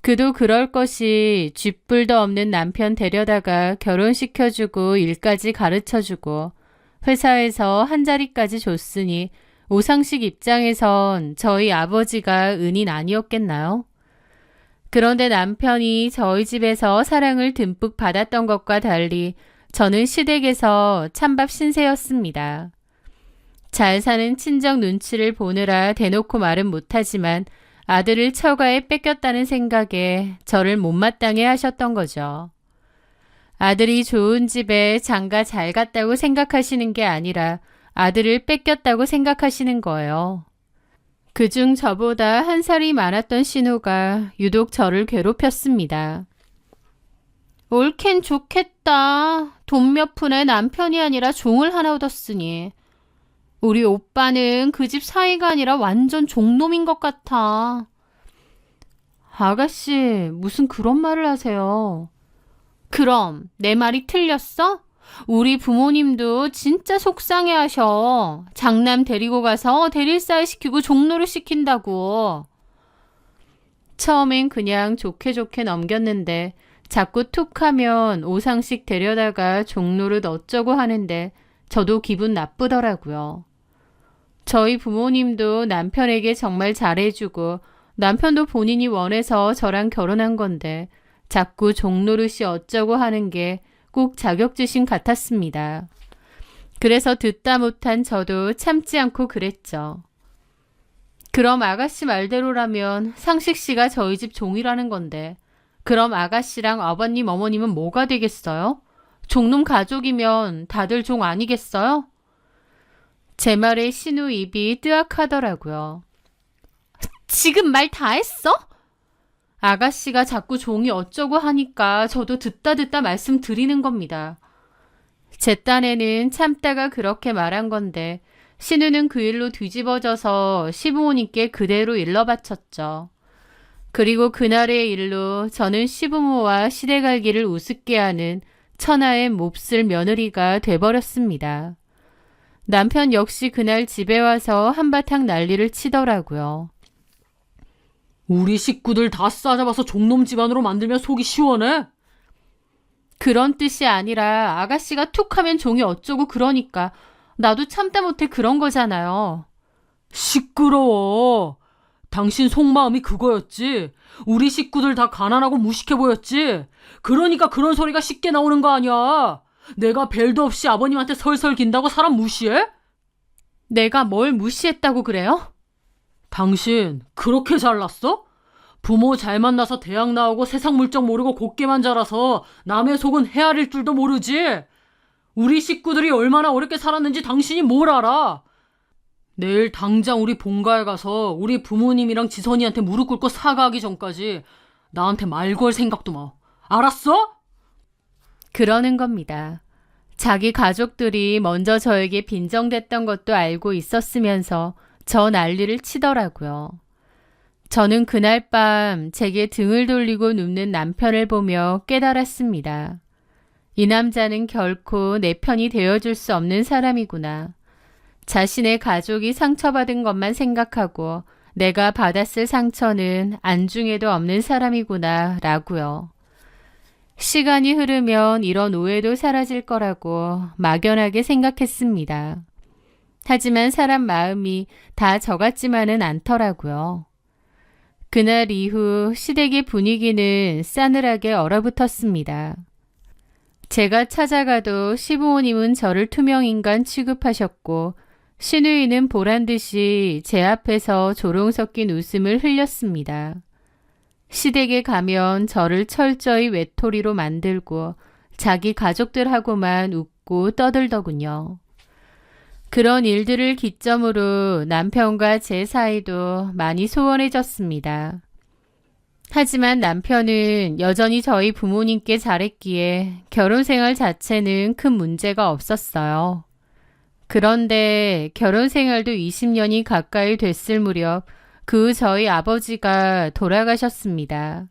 그도 그럴 것이 쥐뿔도 없는 남편 데려다가 결혼시켜주고 일까지 가르쳐주고 회사에서 한 자리까지 줬으니 오상식 입장에선 저희 아버지가 은인 아니었겠나요? 그런데 남편이 저희 집에서 사랑을 듬뿍 받았던 것과 달리 저는 시댁에서 찬밥 신세였습니다. 잘 사는 친정 눈치를 보느라 대놓고 말은 못하지만 아들을 처가에 뺏겼다는 생각에 저를 못마땅해 하셨던 거죠. 아들이 좋은 집에 장가 잘 갔다고 생각하시는 게 아니라 아들을 뺏겼다고 생각하시는 거예요. 그중 저보다 한 살이 많았던 신우가 유독 저를 괴롭혔습니다. 옳긴 좋겠다. 돈 몇 푼에 남편이 아니라 종을 하나 얻었으니. 우리 오빠는 그 집 사위가 아니라 완전 종놈인 것 같아. 아가씨, 무슨 그런 말을 하세요. 그럼 내 말이 틀렸어? 우리 부모님도 진짜 속상해 하셔. 장남 데리고 가서 대릴사회 시키고 종노릇 시킨다고. 처음엔 그냥 좋게 좋게 넘겼는데 자꾸 툭 하면 오상식 데려다가 종노릇 어쩌고 하는데 저도 기분 나쁘더라고요. 저희 부모님도 남편에게 정말 잘해주고 남편도 본인이 원해서 저랑 결혼한 건데 자꾸 종노릇이 어쩌고 하는 게 꼭 자격지심 같았습니다. 그래서 듣다 못한 저도 참지 않고 그랬죠. 그럼 아가씨 말대로라면 상식 씨가 저희 집 종이라는 건데 그럼 아가씨랑 아버님 어머님은 뭐가 되겠어요? 종놈 가족이면 다들 종 아니겠어요? 제 말에 신우 입이 뜨악하더라고요. 지금 말 다 했어? 아가씨가 자꾸 종이 어쩌고 하니까 저도 듣다 말씀드리는 겁니다. 제 딴에는 참다가 그렇게 말한 건데 신우는 그 일로 뒤집어져서 시부모님께 그대로 일러 바쳤죠. 그리고 그날의 일로 저는 시부모와 시대갈기를 우습게 하는 천하의 몹쓸 며느리가 돼버렸습니다. 남편 역시 그날 집에 와서 한바탕 난리를 치더라고요. 우리 식구들 다 싸잡아서 종놈 집안으로 만들면 속이 시원해? 그런 뜻이 아니라 아가씨가 툭 하면 종이 어쩌고 그러니까 나도 참다 못해 그런 거잖아요. 시끄러워. 당신 속마음이 그거였지. 우리 식구들 다 가난하고 무식해 보였지. 그러니까 그런 소리가 쉽게 나오는 거 아니야. 내가 벨도 없이 아버님한테 설설 긴다고 사람 무시해? 내가 뭘 무시했다고 그래요? 당신 그렇게 잘났어? 부모 잘 만나서 대학 나오고 세상 물정 모르고 곱게만 자라서 남의 속은 헤아릴 줄도 모르지. 우리 식구들이 얼마나 어렵게 살았는지 당신이 뭘 알아? 내일 당장 우리 본가에 가서 우리 부모님이랑 지선이한테 무릎 꿇고 사과하기 전까지 나한테 말 걸 생각도 마. 알았어? 그러는 겁니다. 자기 가족들이 먼저 저에게 빈정댔던 것도 알고 있었으면서 저 난리를 치더라고요. 저는 그날 밤 제게 등을 돌리고 눕는 남편을 보며 깨달았습니다. 이 남자는 결코 내 편이 되어줄 수 없는 사람이구나. 자신의 가족이 상처받은 것만 생각하고 내가 받았을 상처는 안중에도 없는 사람이구나 라고요. 시간이 흐르면 이런 오해도 사라질 거라고 막연하게 생각했습니다. 하지만 사람 마음이 다 저 같지만은 않더라고요. 그날 이후 시댁의 분위기는 싸늘하게 얼어붙었습니다. 제가 찾아가도 시부모님은 저를 투명인간 취급하셨고 시누이는 보란듯이 제 앞에서 조롱 섞인 웃음을 흘렸습니다. 시댁에 가면 저를 철저히 외톨이로 만들고 자기 가족들하고만 웃고 떠들더군요. 그런 일들을 기점으로 남편과 제 사이도 많이 소원해졌습니다. 하지만 남편은 여전히 저희 부모님께 잘했기에 결혼 생활 자체는 큰 문제가 없었어요. 그런데 결혼 생활도 20년이 가까이 됐을 무렵 그 후 저희 아버지가 돌아가셨습니다.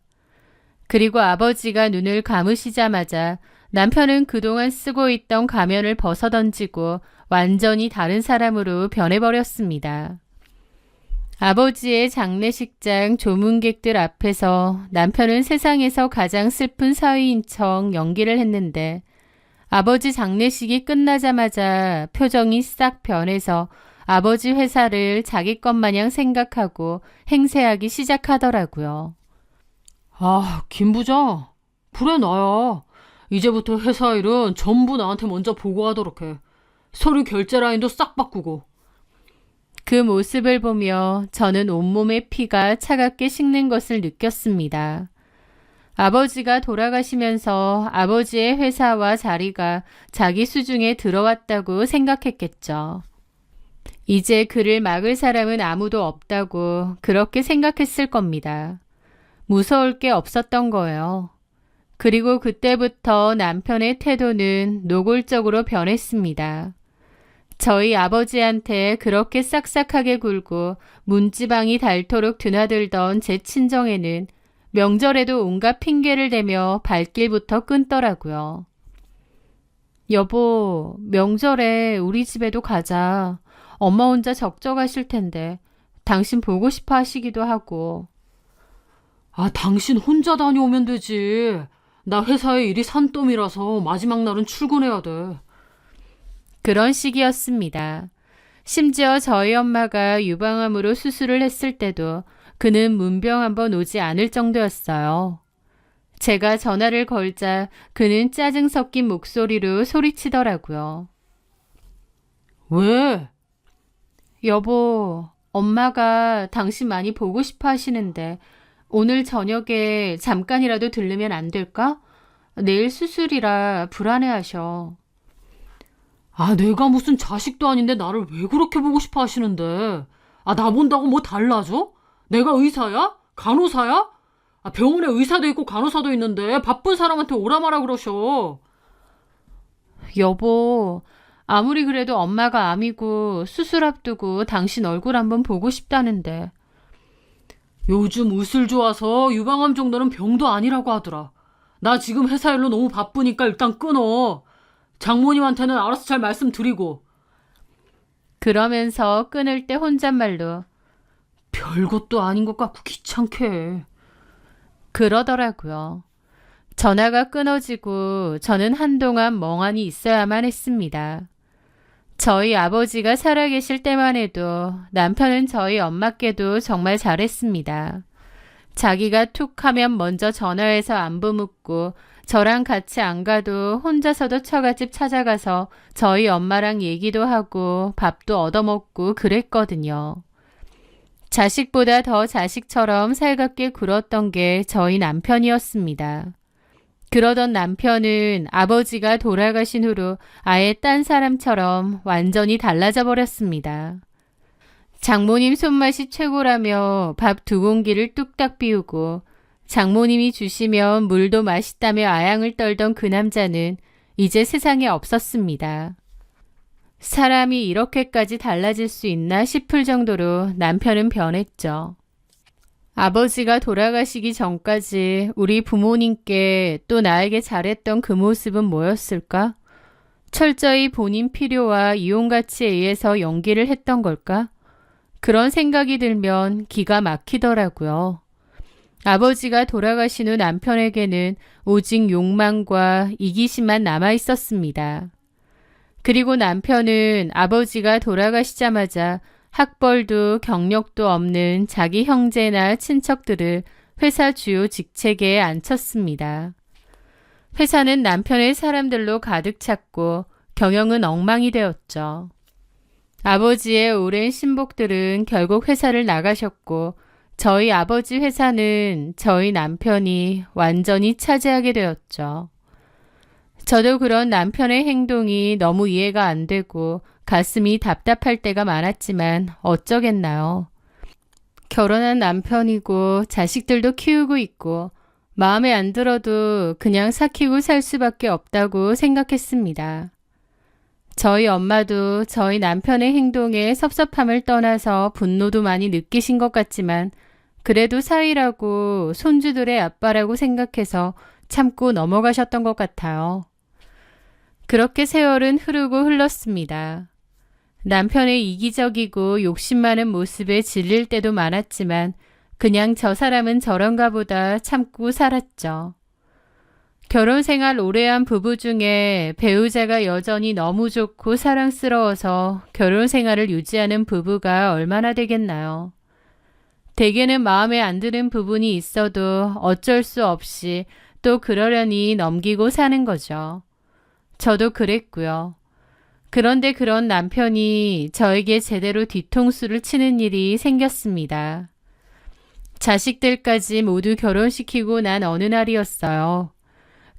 그리고 아버지가 눈을 감으시자마자 남편은 그동안 쓰고 있던 가면을 벗어던지고 완전히 다른 사람으로 변해버렸습니다. 아버지의 장례식장 조문객들 앞에서 남편은 세상에서 가장 슬픈 사위인 척 연기를 했는데 아버지 장례식이 끝나자마자 표정이 싹 변해서 아버지 회사를 자기 것 마냥 생각하고 행세하기 시작하더라고요. 아, 김 부장. 그래 나야. 이제부터 회사 일은 전부 나한테 먼저 보고하도록 해. 서류 결제 라인도 싹 바꾸고. 그 모습을 보며 저는 온몸의 피가 차갑게 식는 것을 느꼈습니다. 아버지가 돌아가시면서 아버지의 회사와 자리가 자기 수중에 들어왔다고 생각했겠죠. 이제 그를 막을 사람은 아무도 없다고 그렇게 생각했을 겁니다. 무서울 게 없었던 거예요. 그리고 그때부터 남편의 태도는 노골적으로 변했습니다. 저희 아버지한테 그렇게 싹싹하게 굴고 문지방이 닳도록 드나들던 제 친정에는 명절에도 온갖 핑계를 대며 발길부터 끊더라고요. 여보, 명절에 우리 집에도 가자. 엄마 혼자 적적하실 텐데 당신 보고 싶어 하시기도 하고. 아, 당신 혼자 다녀오면 되지. 나 회사에 일이 산더미라서 마지막 날은 출근해야 돼. 그런 시기였습니다. 심지어 저희 엄마가 유방암으로 수술을 했을 때도 그는 문병 한번 오지 않을 정도였어요. 제가 전화를 걸자 그는 짜증 섞인 목소리로 소리치더라고요. 왜? 여보, 엄마가 당신 많이 보고 싶어 하시는데 오늘 저녁에 잠깐이라도 들르면 안 될까? 내일 수술이라 불안해하셔. 아, 내가 무슨 자식도 아닌데 나를 왜 그렇게 보고 싶어 하시는데? 아, 나 본다고 뭐 달라져? 내가 의사야? 간호사야? 아, 병원에 의사도 있고 간호사도 있는데 바쁜 사람한테 오라 마라 그러셔. 여보, 아무리 그래도 엄마가 암이고 수술 앞두고 당신 얼굴 한번 보고 싶다는데. 요즘 의술 좋아서 유방암 정도는 병도 아니라고 하더라. 나 지금 회사 일로 너무 바쁘니까 일단 끊어. 장모님한테는 알아서 잘 말씀드리고. 그러면서 끊을 때 혼잣말로 별것도 아닌 것 같고 귀찮게 해. 그러더라고요. 전화가 끊어지고 저는 한동안 멍하니 있어야만 했습니다. 저희 아버지가 살아계실 때만 해도 남편은 저희 엄마께도 정말 잘했습니다. 자기가 툭 하면 먼저 전화해서 안부 묻고 저랑 같이 안 가도 혼자서도 처갓집 찾아가서 저희 엄마랑 얘기도 하고 밥도 얻어먹고 그랬거든요. 자식보다 더 자식처럼 살갑게 굴었던 게 저희 남편이었습니다. 그러던 남편은 아버지가 돌아가신 후로 아예 딴 사람처럼 완전히 달라져 버렸습니다. 장모님 손맛이 최고라며 밥 2공기를 뚝딱 비우고 장모님이 주시면 물도 맛있다며 아양을 떨던 그 남자는 이제 세상에 없었습니다. 사람이 이렇게까지 달라질 수 있나 싶을 정도로 남편은 변했죠. 아버지가 돌아가시기 전까지 우리 부모님께 또 나에게 잘했던 그 모습은 뭐였을까? 철저히 본인 필요와 이용가치에 의해서 연기를 했던 걸까? 그런 생각이 들면 기가 막히더라고요. 아버지가 돌아가신 후 남편에게는 오직 욕망과 이기심만 남아 있었습니다. 그리고 남편은 아버지가 돌아가시자마자 학벌도 경력도 없는 자기 형제나 친척들을 회사 주요 직책에 앉혔습니다. 회사는 남편의 사람들로 가득 찼고 경영은 엉망이 되었죠. 아버지의 오랜 신복들은 결국 회사를 나가셨고 저희 아버지 회사는 저희 남편이 완전히 차지하게 되었죠. 저도 그런 남편의 행동이 너무 이해가 안 되고 가슴이 답답할 때가 많았지만 어쩌겠나요. 결혼한 남편이고 자식들도 키우고 있고 마음에 안 들어도 그냥 삭히고 살 수밖에 없다고 생각했습니다. 저희 엄마도 저희 남편의 행동에 섭섭함을 떠나서 분노도 많이 느끼신 것 같지만 그래도 사위라고 손주들의 아빠라고 생각해서 참고 넘어가셨던 것 같아요. 그렇게 세월은 흐르고 흘렀습니다. 남편의 이기적이고 욕심 많은 모습에 질릴 때도 많았지만 그냥 저 사람은 저런가 보다 참고 살았죠. 결혼 생활 오래 한 부부 중에 배우자가 여전히 너무 좋고 사랑스러워서 결혼 생활을 유지하는 부부가 얼마나 되겠나요? 대개는 마음에 안 드는 부분이 있어도 어쩔 수 없이 또 그러려니 넘기고 사는 거죠. 저도 그랬고요. 그런데 그런 남편이 저에게 제대로 뒤통수를 치는 일이 생겼습니다. 자식들까지 모두 결혼시키고 난 어느 날이었어요.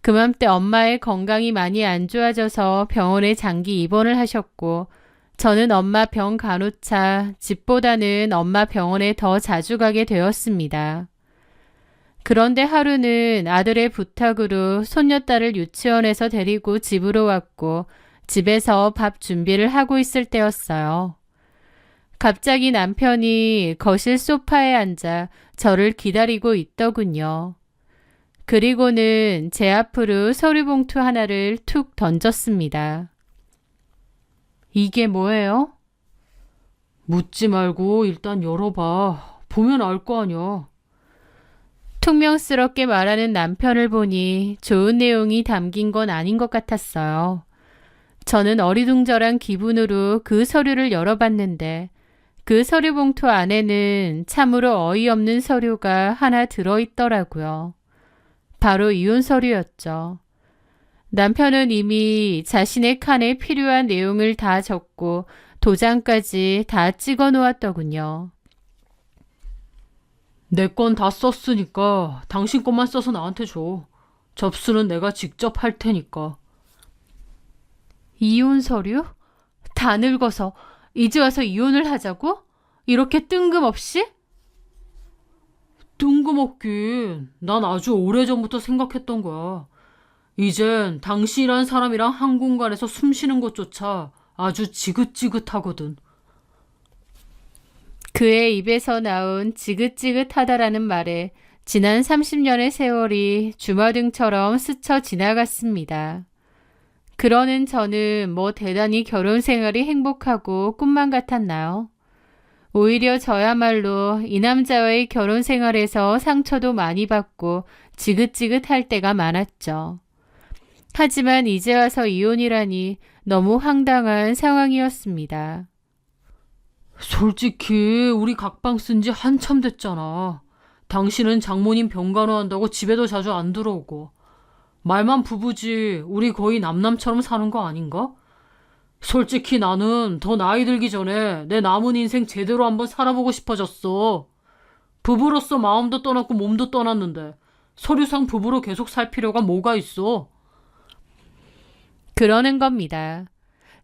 그맘때 엄마의 건강이 많이 안 좋아져서 병원에 장기 입원을 하셨고 저는 엄마 병 간호차, 집보다는 엄마 병원에 더 자주 가게 되었습니다. 그런데 하루는 아들의 부탁으로 손녀딸을 유치원에서 데리고 집으로 왔고 집에서 밥 준비를 하고 있을 때였어요. 갑자기 남편이 거실 소파에 앉아 저를 기다리고 있더군요. 그리고는 제 앞으로 서류 봉투 하나를 툭 던졌습니다. 이게 뭐예요? 묻지 말고 일단 열어봐. 보면 알 거 아니야. 퉁명스럽게 말하는 남편을 보니 좋은 내용이 담긴 건 아닌 것 같았어요. 저는 어리둥절한 기분으로 그 서류를 열어봤는데 그 서류 봉투 안에는 참으로 어이없는 서류가 하나 들어있더라고요. 바로 이혼 서류였죠. 남편은 이미 자신의 칸에 필요한 내용을 다 적고 도장까지 다 찍어 놓았더군요. 내 건 다 썼으니까 당신 것만 써서 나한테 줘. 접수는 내가 직접 할 테니까. 이혼 서류? 다 늙어서 이제 와서 이혼을 하자고? 이렇게 뜬금없이? 뜬금없긴. 난 아주 오래전부터 생각했던 거야. 이젠 당신이란 사람이랑 한 공간에서 숨 쉬는 것조차 아주 지긋지긋하거든. 그의 입에서 나온 지긋지긋하다라는 말에 지난 30년의 세월이 주마등처럼 스쳐 지나갔습니다. 그러는 저는 뭐 대단히 결혼 생활이 행복하고 꿈만 같았나요? 오히려 저야말로 이 남자와의 결혼 생활에서 상처도 많이 받고 지긋지긋할 때가 많았죠. 하지만 이제 와서 이혼이라니 너무 황당한 상황이었습니다. 솔직히 우리 각방 쓴 지 한참 됐잖아. 당신은 장모님 병간호한다고 집에도 자주 안 들어오고. 말만 부부지 우리 거의 남남처럼 사는 거 아닌가? 솔직히 나는 더 나이 들기 전에 내 남은 인생 제대로 한번 살아보고 싶어졌어. 부부로서 마음도 떠났고 몸도 떠났는데 서류상 부부로 계속 살 필요가 뭐가 있어? 그러는 겁니다.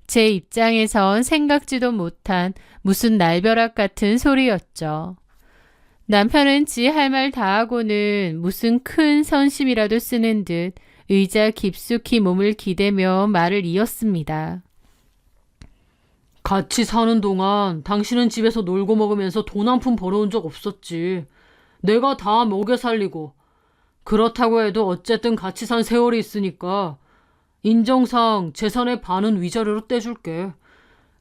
제 입장에선 생각지도 못한 무슨 날벼락 같은 소리였죠. 남편은 지 할 말 다 하고는 무슨 큰 선심이라도 쓰는 듯 의자 깊숙이 몸을 기대며 말을 이었습니다. 같이 사는 동안 당신은 집에서 놀고 먹으면서 돈 한 푼 벌어온 적 없었지. 내가 다 먹여 살리고. 그렇다고 해도 어쨌든 같이 산 세월이 있으니까 인정상 재산의 반은 위자료로 떼줄게.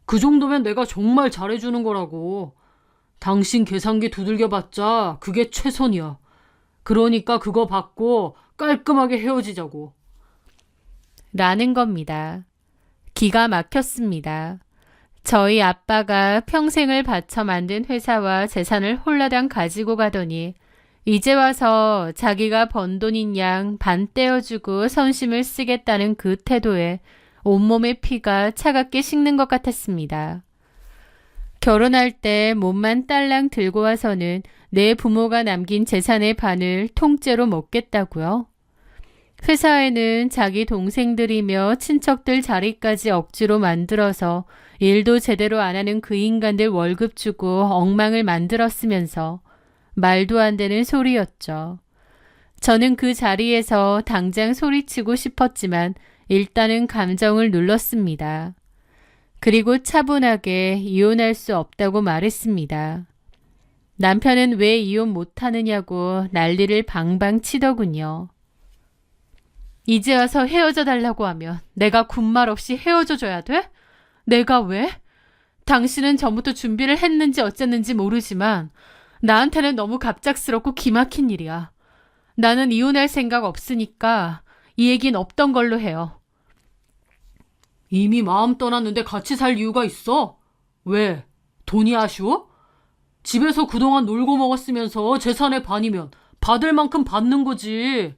그 정도면 내가 정말 잘해주는 거라고. 당신 계산기 두들겨봤자 그게 최선이야. 그러니까 그거 받고 깔끔하게 헤어지자고. 라는 겁니다. 기가 막혔습니다. 저희 아빠가 평생을 바쳐 만든 회사와 재산을 홀라당 가지고 가더니 이제 와서 자기가 번 돈인 양 반 떼어주고 선심을 쓰겠다는 그 태도에 온몸의 피가 차갑게 식는 것 같았습니다. 결혼할 때 몸만 딸랑 들고 와서는 내 부모가 남긴 재산의 반을 통째로 먹겠다고요? 회사에는 자기 동생들이며 친척들 자리까지 억지로 만들어서 일도 제대로 안 하는 그 인간들 월급 주고 엉망을 만들었으면서 말도 안 되는 소리였죠. 저는 그 자리에서 당장 소리치고 싶었지만 일단은 감정을 눌렀습니다. 그리고 차분하게 이혼할 수 없다고 말했습니다. 남편은 왜 이혼 못하느냐고 난리를 방방 치더군요. 이제 와서 헤어져 달라고 하면 내가 군말 없이 헤어져 줘야 돼? 내가 왜? 당신은 전부터 준비를 했는지 어쨌는지 모르지만 나한테는 너무 갑작스럽고 기막힌 일이야. 나는 이혼할 생각 없으니까 이 얘긴 없던 걸로 해요. 이미 마음 떠났는데 같이 살 이유가 있어? 왜? 돈이 아쉬워? 집에서 그동안 놀고 먹었으면서 재산의 반이면 받을 만큼 받는 거지.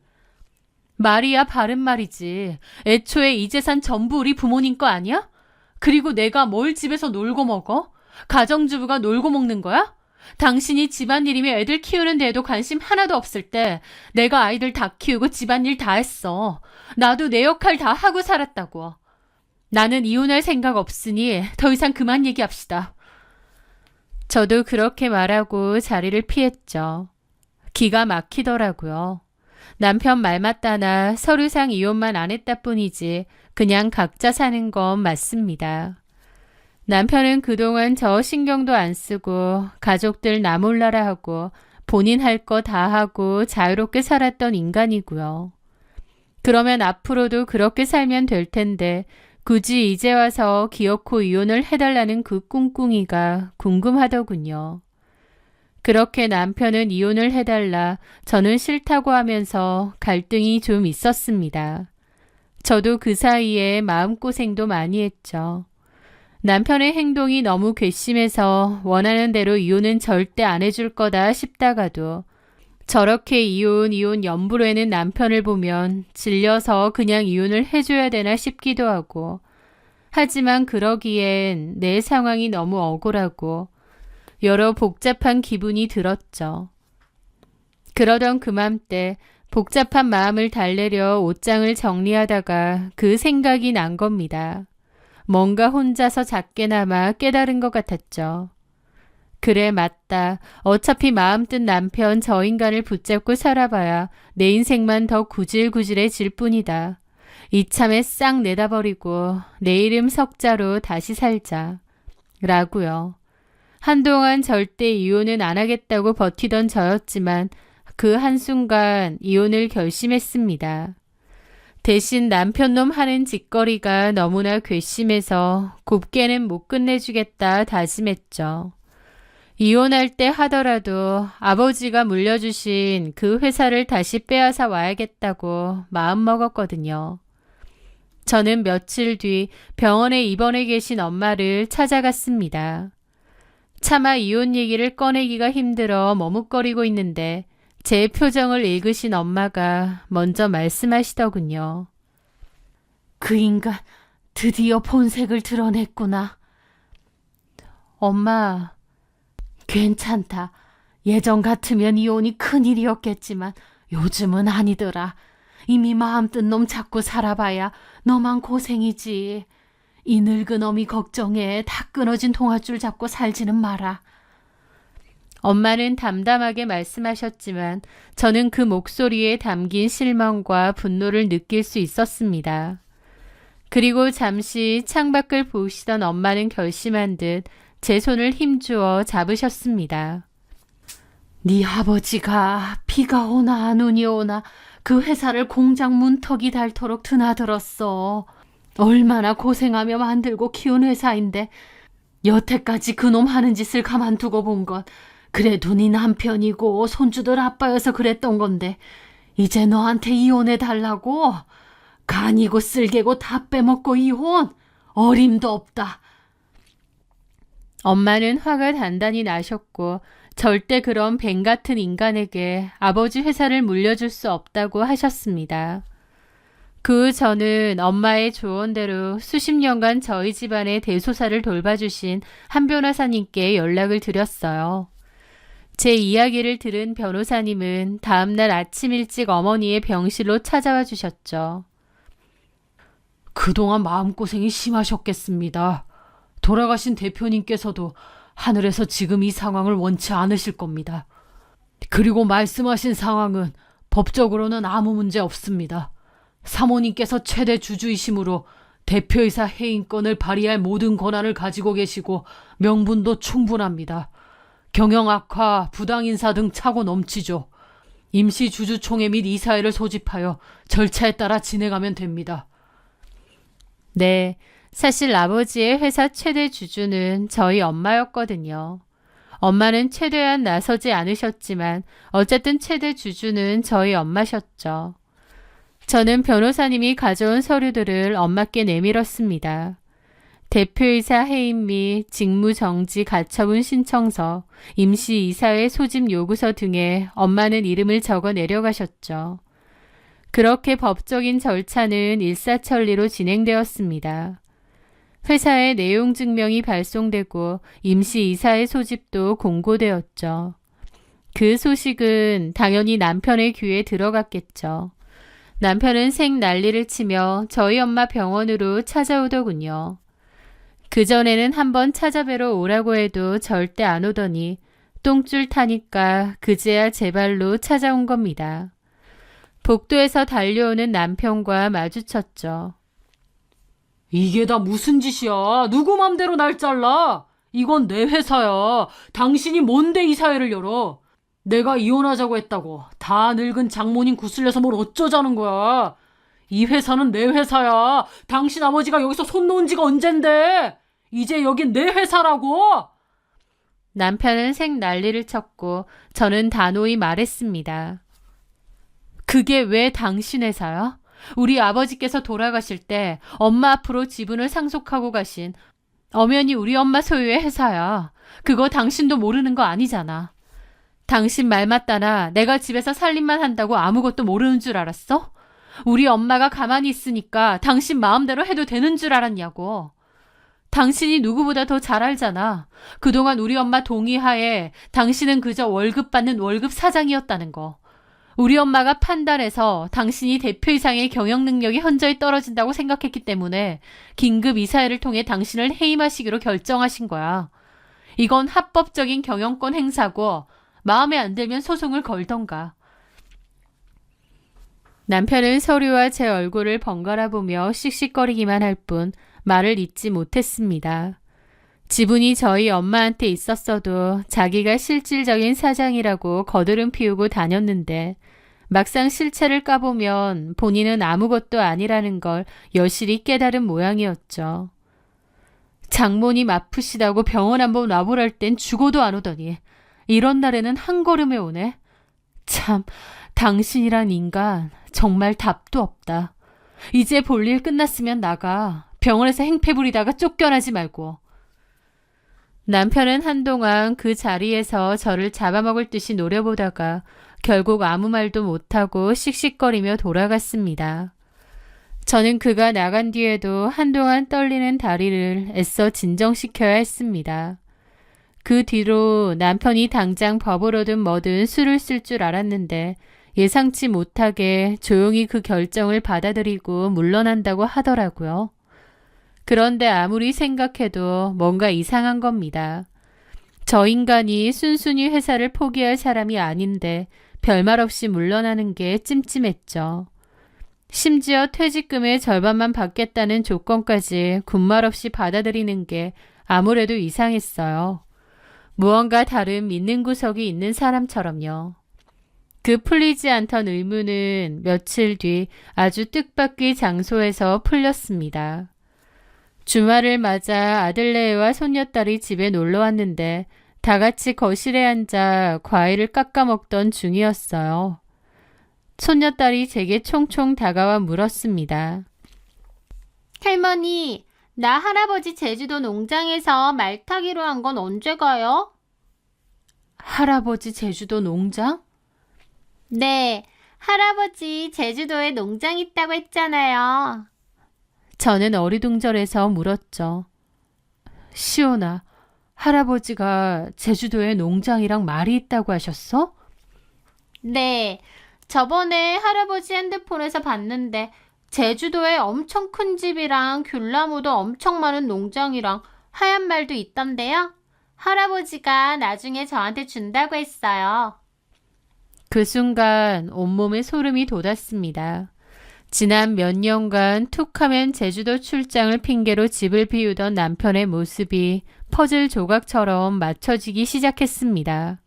말이야 바른 말이지. 애초에 이 재산 전부 우리 부모님 거 아니야? 그리고 내가 뭘 집에서 놀고 먹어? 가정주부가 놀고 먹는 거야? 당신이 집안일이며 애들 키우는 데에도 관심 하나도 없을 때 내가 아이들 다 키우고 집안일 다 했어. 나도 내 역할 다 하고 살았다고. 나는 이혼할 생각 없으니 더 이상 그만 얘기합시다. 저도 그렇게 말하고 자리를 피했죠. 기가 막히더라고요. 남편 말 맞다나 서류상 이혼만 안 했다 뿐이지 그냥 각자 사는 건 맞습니다. 남편은 그동안 저 신경도 안 쓰고 가족들 나 몰라라 하고 본인 할 거 다 하고 자유롭게 살았던 인간이고요. 그러면 앞으로도 그렇게 살면 될 텐데 굳이 이제 와서 기어코 이혼을 해달라는 그 꿍꿍이가 궁금하더군요. 그렇게 남편은 이혼을 해달라 저는 싫다고 하면서 갈등이 좀 있었습니다. 저도 그 사이에 마음고생도 많이 했죠. 남편의 행동이 너무 괘씸해서 원하는 대로 이혼은 절대 안 해줄 거다 싶다가도 저렇게 이혼 염불에는 남편을 보면 질려서 그냥 이혼을 해줘야 되나 싶기도 하고 하지만 그러기엔 내 상황이 너무 억울하고 여러 복잡한 기분이 들었죠. 그러던 그맘때 복잡한 마음을 달래려 옷장을 정리하다가 그 생각이 난 겁니다. 뭔가 혼자서 작게나마 깨달은 것 같았죠. 그래, 맞다. 어차피 마음 뜬 남편 저 인간을 붙잡고 살아봐야 내 인생만 더 구질구질해질 뿐이다. 이참에 싹 내다버리고 내 이름 석자로 다시 살자. 라고요. 한동안 절대 이혼은 안 하겠다고 버티던 저였지만 그 한순간 이혼을 결심했습니다. 대신 남편놈 하는 짓거리가 너무나 괘씸해서 곱게는 못 끝내주겠다 다짐했죠. 이혼할 때 하더라도 아버지가 물려주신 그 회사를 다시 빼앗아 와야겠다고 마음먹었거든요. 저는 며칠 뒤 병원에 입원해 계신 엄마를 찾아갔습니다. 차마 이혼 얘기를 꺼내기가 힘들어 머뭇거리고 있는데 제 표정을 읽으신 엄마가 먼저 말씀하시더군요. 그 인간 드디어 본색을 드러냈구나. 엄마, 괜찮다. 예전 같으면 이혼이 큰일이었겠지만 요즘은 아니더라. 이미 마음 뜬 놈 잡고 살아봐야 너만 고생이지. 이 늙은 놈이 걱정해 다 끊어진 동아줄 잡고 살지는 마라. 엄마는 담담하게 말씀하셨지만 저는 그 목소리에 담긴 실망과 분노를 느낄 수 있었습니다. 그리고 잠시 창밖을 보시던 엄마는 결심한 듯 제 손을 힘주어 잡으셨습니다. 네 아버지가 비가 오나 눈이 오나 그 회사를 공장 문턱이 닳도록 드나들었어. 얼마나 고생하며 만들고 키운 회사인데 여태까지 그놈 하는 짓을 가만두고 본 건 그래도 네 남편이고 손주들 아빠여서 그랬던 건데 이제 너한테 이혼해달라고? 간이고 쓸개고 다 빼먹고 이혼? 어림도 없다. 엄마는 화가 단단히 나셨고 절대 그런 뱀 같은 인간에게 아버지 회사를 물려줄 수 없다고 하셨습니다. 그 후 저는 엄마의 조언대로 수십 년간 저희 집안의 대소사를 돌봐주신 한 변호사님께 연락을 드렸어요. 제 이야기를 들은 변호사님은 다음날 아침 일찍 어머니의 병실로 찾아와 주셨죠. 그동안 마음고생이 심하셨겠습니다. 돌아가신 대표님께서도 하늘에서 지금 이 상황을 원치 않으실 겁니다. 그리고 말씀하신 상황은 법적으로는 아무 문제 없습니다. 사모님께서 최대 주주이심으로 대표이사 해임권을 발휘할 모든 권한을 가지고 계시고 명분도 충분합니다. 경영 악화, 부당 인사 등 차고 넘치죠. 임시 주주총회 및 이사회를 소집하여 절차에 따라 진행하면 됩니다. 네, 사실 아버지의 회사 최대 주주는 저희 엄마였거든요. 엄마는 최대한 나서지 않으셨지만 어쨌든 최대 주주는 저희 엄마셨죠. 저는 변호사님이 가져온 서류들을 엄마께 내밀었습니다. 대표이사 해임 및 직무정지 가처분 신청서, 임시이사회 소집 요구서 등에 엄마는 이름을 적어 내려가셨죠. 그렇게 법적인 절차는 일사천리로 진행되었습니다. 회사에 내용 증명이 발송되고 임시이사회 소집도 공고되었죠. 그 소식은 당연히 남편의 귀에 들어갔겠죠. 남편은 생 난리를 치며 저희 엄마 병원으로 찾아오더군요. 그전에는 한번 찾아뵈러 오라고 해도 절대 안 오더니 똥줄 타니까 그제야 제 발로 찾아온 겁니다. 복도에서 달려오는 남편과 마주쳤죠. 이게 다 무슨 짓이야? 누구 맘대로 날 잘라? 이건 내 회사야. 당신이 뭔데 이사회를 열어? 내가 이혼하자고 했다고 다 늙은 장모님 구슬려서 뭘 어쩌자는 거야. 이 회사는 내 회사야. 당신 아버지가 여기서 손 놓은 지가 언젠데. 이제 여긴 내 회사라고. 남편은 생 난리를 쳤고 저는 단호히 말했습니다. 그게 왜 당신 회사야? 우리 아버지께서 돌아가실 때 엄마 앞으로 지분을 상속하고 가신 엄연히 우리 엄마 소유의 회사야. 그거 당신도 모르는 거 아니잖아. 당신 말 맞다나 내가 집에서 살림만 한다고 아무것도 모르는 줄 알았어? 우리 엄마가 가만히 있으니까 당신 마음대로 해도 되는 줄 알았냐고. 당신이 누구보다 더 잘 알잖아. 그동안 우리 엄마 동의하에 당신은 그저 월급 받는 월급 사장이었다는 거. 우리 엄마가 판단해서 당신이 대표 이상의 경영 능력이 현저히 떨어진다고 생각했기 때문에 긴급 이사회를 통해 당신을 해임하시기로 결정하신 거야. 이건 합법적인 경영권 행사고 마음에 안 들면 소송을 걸던가. 남편은 서류와 제 얼굴을 번갈아 보며 씩씩거리기만 할 뿐 말을 잇지 못했습니다. 지분이 저희 엄마한테 있었어도 자기가 실질적인 사장이라고 거드름 피우고 다녔는데 막상 실체를 까보면 본인은 아무것도 아니라는 걸 여실히 깨달은 모양이었죠. 장모님 아프시다고 병원 한번 와보랄 땐 죽어도 안 오더니 이런 날에는 한 걸음에 오네. 참, 당신이란 인간 정말 답도 없다. 이제 볼일 끝났으면 나가. 병원에서 행패 부리다가 쫓겨나지 말고. 남편은 한동안 그 자리에서 저를 잡아먹을 듯이 노려보다가 결국 아무 말도 못하고 씩씩거리며 돌아갔습니다. 저는 그가 나간 뒤에도 한동안 떨리는 다리를 애써 진정시켜야 했습니다. 그 뒤로 남편이 당장 법으로든 뭐든 수를 쓸 줄 알았는데 예상치 못하게 조용히 그 결정을 받아들이고 물러난다고 하더라고요. 그런데 아무리 생각해도 뭔가 이상한 겁니다. 저 인간이 순순히 회사를 포기할 사람이 아닌데 별말 없이 물러나는 게 찜찜했죠. 심지어 퇴직금의 절반만 받겠다는 조건까지 군말 없이 받아들이는 게 아무래도 이상했어요. 무언가 다른 믿는 구석이 있는 사람처럼요. 그 풀리지 않던 의문은 며칠 뒤 아주 뜻밖의 장소에서 풀렸습니다. 주말을 맞아 아들네와 손녀딸이 집에 놀러 왔는데 다 같이 거실에 앉아 과일을 깎아 먹던 중이었어요. 손녀딸이 제게 총총 다가와 물었습니다. 할머니, 나 할아버지 제주도 농장에서 말 타기로 한 건 언제 가요? 할아버지 제주도 농장? 네, 할아버지 제주도에 농장 있다고 했잖아요. 저는 어리둥절해서 물었죠. 시온아, 할아버지가 제주도에 농장이랑 말이 있다고 하셨어? 네, 저번에 할아버지 핸드폰에서 봤는데 제주도에 엄청 큰 집이랑 귤나무도 엄청 많은 농장이랑 하얀 말도 있던데요. 할아버지가 나중에 저한테 준다고 했어요. 그 순간 온몸에 소름이 돋았습니다. 지난 몇 년간 툭하면 제주도 출장을 핑계로 집을 비우던 남편의 모습이 퍼즐 조각처럼 맞춰지기 시작했습니다.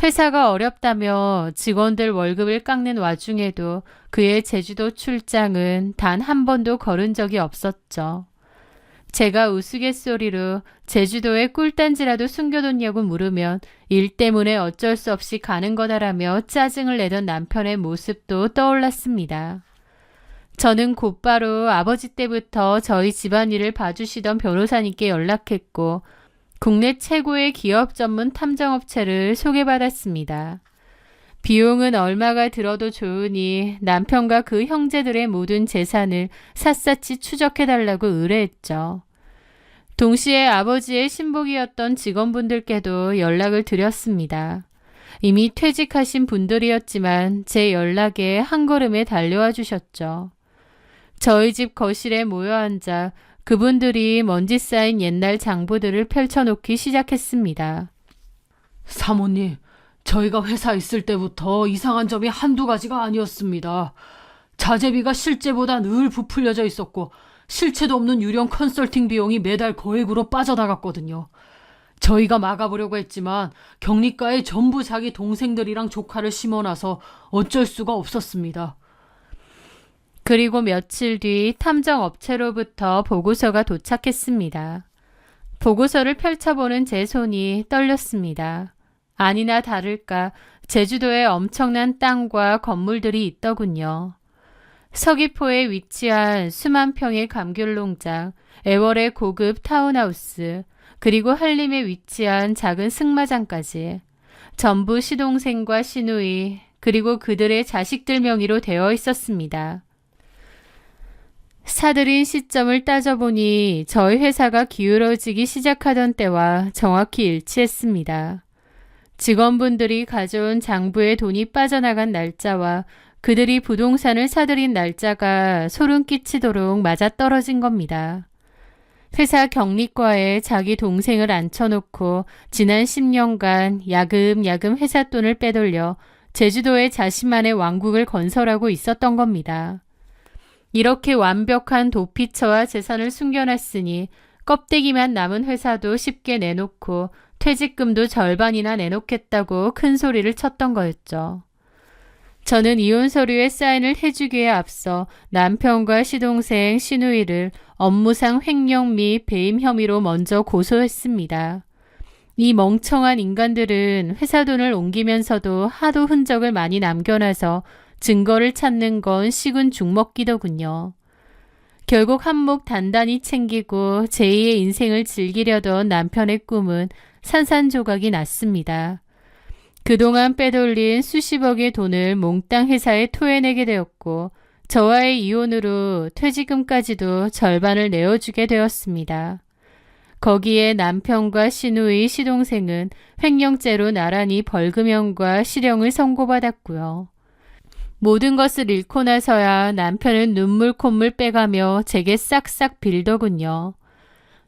회사가 어렵다며 직원들 월급을 깎는 와중에도 그의 제주도 출장은 단 한 번도 걸은 적이 없었죠. 제가 우스갯소리로 제주도에 꿀단지라도 숨겨뒀냐고 물으면 일 때문에 어쩔 수 없이 가는 거다라며 짜증을 내던 남편의 모습도 떠올랐습니다. 저는 곧바로 아버지 때부터 저희 집안일을 봐주시던 변호사님께 연락했고 국내 최고의 기업 전문 탐정업체를 소개받았습니다. 비용은 얼마가 들어도 좋으니 남편과 그 형제들의 모든 재산을 샅샅이 추적해달라고 의뢰했죠. 동시에 아버지의 신복이었던 직원분들께도 연락을 드렸습니다. 이미 퇴직하신 분들이었지만 제 연락에 한 걸음에 달려와 주셨죠. 저희 집 거실에 모여 앉아 그분들이 먼지 쌓인 옛날 장부들을 펼쳐놓기 시작했습니다. 사모님, 저희가 회사 있을 때부터 이상한 점이 한두 가지가 아니었습니다. 자재비가 실제보다 늘 부풀려져 있었고 실체도 없는 유령 컨설팅 비용이 매달 거액으로 빠져나갔거든요. 저희가 막아보려고 했지만 격리가에 전부 자기 동생들이랑 조카를 심어놔서 어쩔 수가 없었습니다. 그리고 며칠 뒤 탐정업체로부터 보고서가 도착했습니다. 보고서를 펼쳐보는 제 손이 떨렸습니다. 아니나 다를까 제주도에 엄청난 땅과 건물들이 있더군요. 서귀포에 위치한 수만 평의 감귤농장, 애월의 고급 타운하우스, 그리고 한림에 위치한 작은 승마장까지 전부 시동생과 시누이, 그리고 그들의 자식들 명의로 되어 있었습니다. 사들인 시점을 따져보니 저희 회사가 기울어지기 시작하던 때와 정확히 일치했습니다. 직원분들이 가져온 장부에 돈이 빠져나간 날짜와 그들이 부동산을 사들인 날짜가 소름 끼치도록 맞아떨어진 겁니다. 회사 격리과에 자기 동생을 앉혀놓고 지난 10년간 야금야금 회사 돈을 빼돌려 제주도에 자신만의 왕국을 건설하고 있었던 겁니다. 이렇게 완벽한 도피처와 재산을 숨겨놨으니 껍데기만 남은 회사도 쉽게 내놓고 퇴직금도 절반이나 내놓겠다고 큰 소리를 쳤던 거였죠. 저는 이혼 서류에 사인을 해주기에 앞서 남편과 시동생 시누이를 업무상 횡령 및 배임 혐의로 먼저 고소했습니다. 이 멍청한 인간들은 회사 돈을 옮기면서도 하도 흔적을 많이 남겨놔서 증거를 찾는 건 식은 죽 먹기더군요. 결국 한몫 단단히 챙기고 제2의 인생을 즐기려던 남편의 꿈은 산산조각이 났습니다. 그동안 빼돌린 수십억의 돈을 몽땅 회사에 토해내게 되었고 저와의 이혼으로 퇴직금까지도 절반을 내어주게 되었습니다. 거기에 남편과 시누이, 시동생은 횡령죄로 나란히 벌금형과 실형을 선고받았고요. 모든 것을 잃고 나서야 남편은 눈물 콧물 빼가며 제게 싹싹 빌더군요.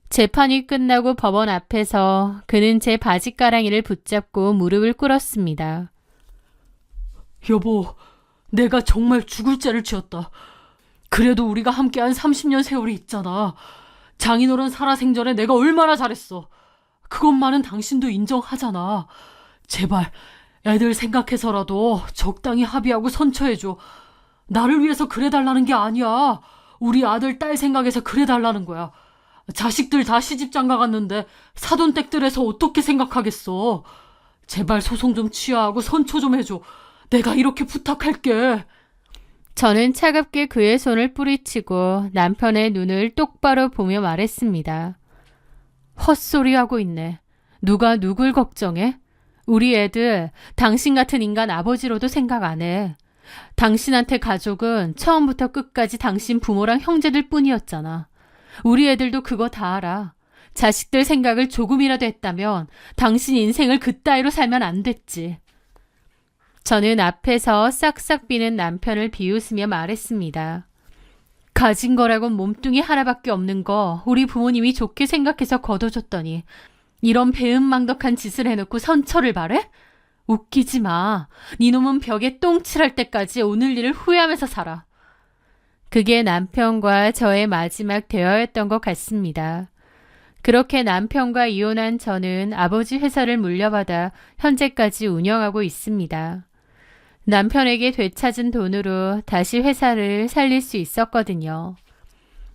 재판이 끝나고 법원 앞에서 그는 제 바지가랑이를 붙잡고 무릎을 꿇었습니다. 여보, 내가 정말 죽을 죄를 지었다. 그래도 우리가 함께한 30년 세월이 있잖아. 장인어른 살아생전에 내가 얼마나 잘했어. 그것만은 당신도 인정하잖아. 제발 애들 생각해서라도 적당히 합의하고 선처해줘. 나를 위해서 그래달라는 게 아니야. 우리 아들, 딸 생각해서 그래달라는 거야. 자식들 다 시집장가 갔는데 사돈댁들에서 어떻게 생각하겠어. 제발 소송 좀 취하하고 선처 좀 해줘. 내가 이렇게 부탁할게. 저는 차갑게 그의 손을 뿌리치고 남편의 눈을 똑바로 보며 말했습니다. 헛소리하고 있네. 누가 누굴 걱정해? 우리 애들 당신 같은 인간 아버지로도 생각 안 해. 당신한테 가족은 처음부터 끝까지 당신 부모랑 형제들 뿐이었잖아. 우리 애들도 그거 다 알아. 자식들 생각을 조금이라도 했다면 당신 인생을 그따위로 살면 안 됐지. 저는 앞에서 싹싹 비는 남편을 비웃으며 말했습니다. 가진 거라곤 몸뚱이 하나밖에 없는 거 우리 부모님이 좋게 생각해서 거둬줬더니 이런 배은망덕한 짓을 해놓고 선처를 바래? 웃기지 마. 네 놈은 벽에 똥 칠할 때까지 오늘 일을 후회하면서 살아. 그게 남편과 저의 마지막 대화였던 것 같습니다. 그렇게 남편과 이혼한 저는 아버지 회사를 물려받아 현재까지 운영하고 있습니다. 남편에게 되찾은 돈으로 다시 회사를 살릴 수 있었거든요.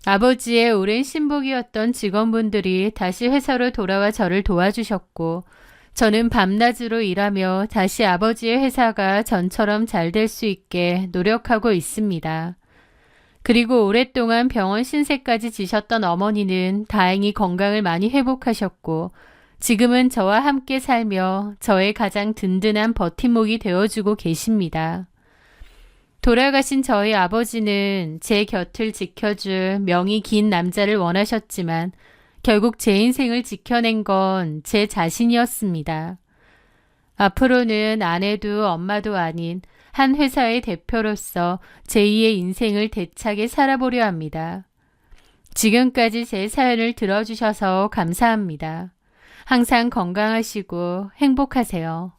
아버지의 오랜 신복이었던 직원분들이 다시 회사로 돌아와 저를 도와주셨고 저는 밤낮으로 일하며 다시 아버지의 회사가 전처럼 잘 될 수 있게 노력하고 있습니다. 그리고 오랫동안 병원 신세까지 지셨던 어머니는 다행히 건강을 많이 회복하셨고 지금은 저와 함께 살며 저의 가장 든든한 버팀목이 되어주고 계십니다. 돌아가신 저희 아버지는 제 곁을 지켜줄 명이 긴 남자를 원하셨지만 결국 제 인생을 지켜낸 건 제 자신이었습니다. 앞으로는 아내도 엄마도 아닌 한 회사의 대표로서 제2의 인생을 대차게 살아보려 합니다. 지금까지 제 사연을 들어주셔서 감사합니다. 항상 건강하시고 행복하세요.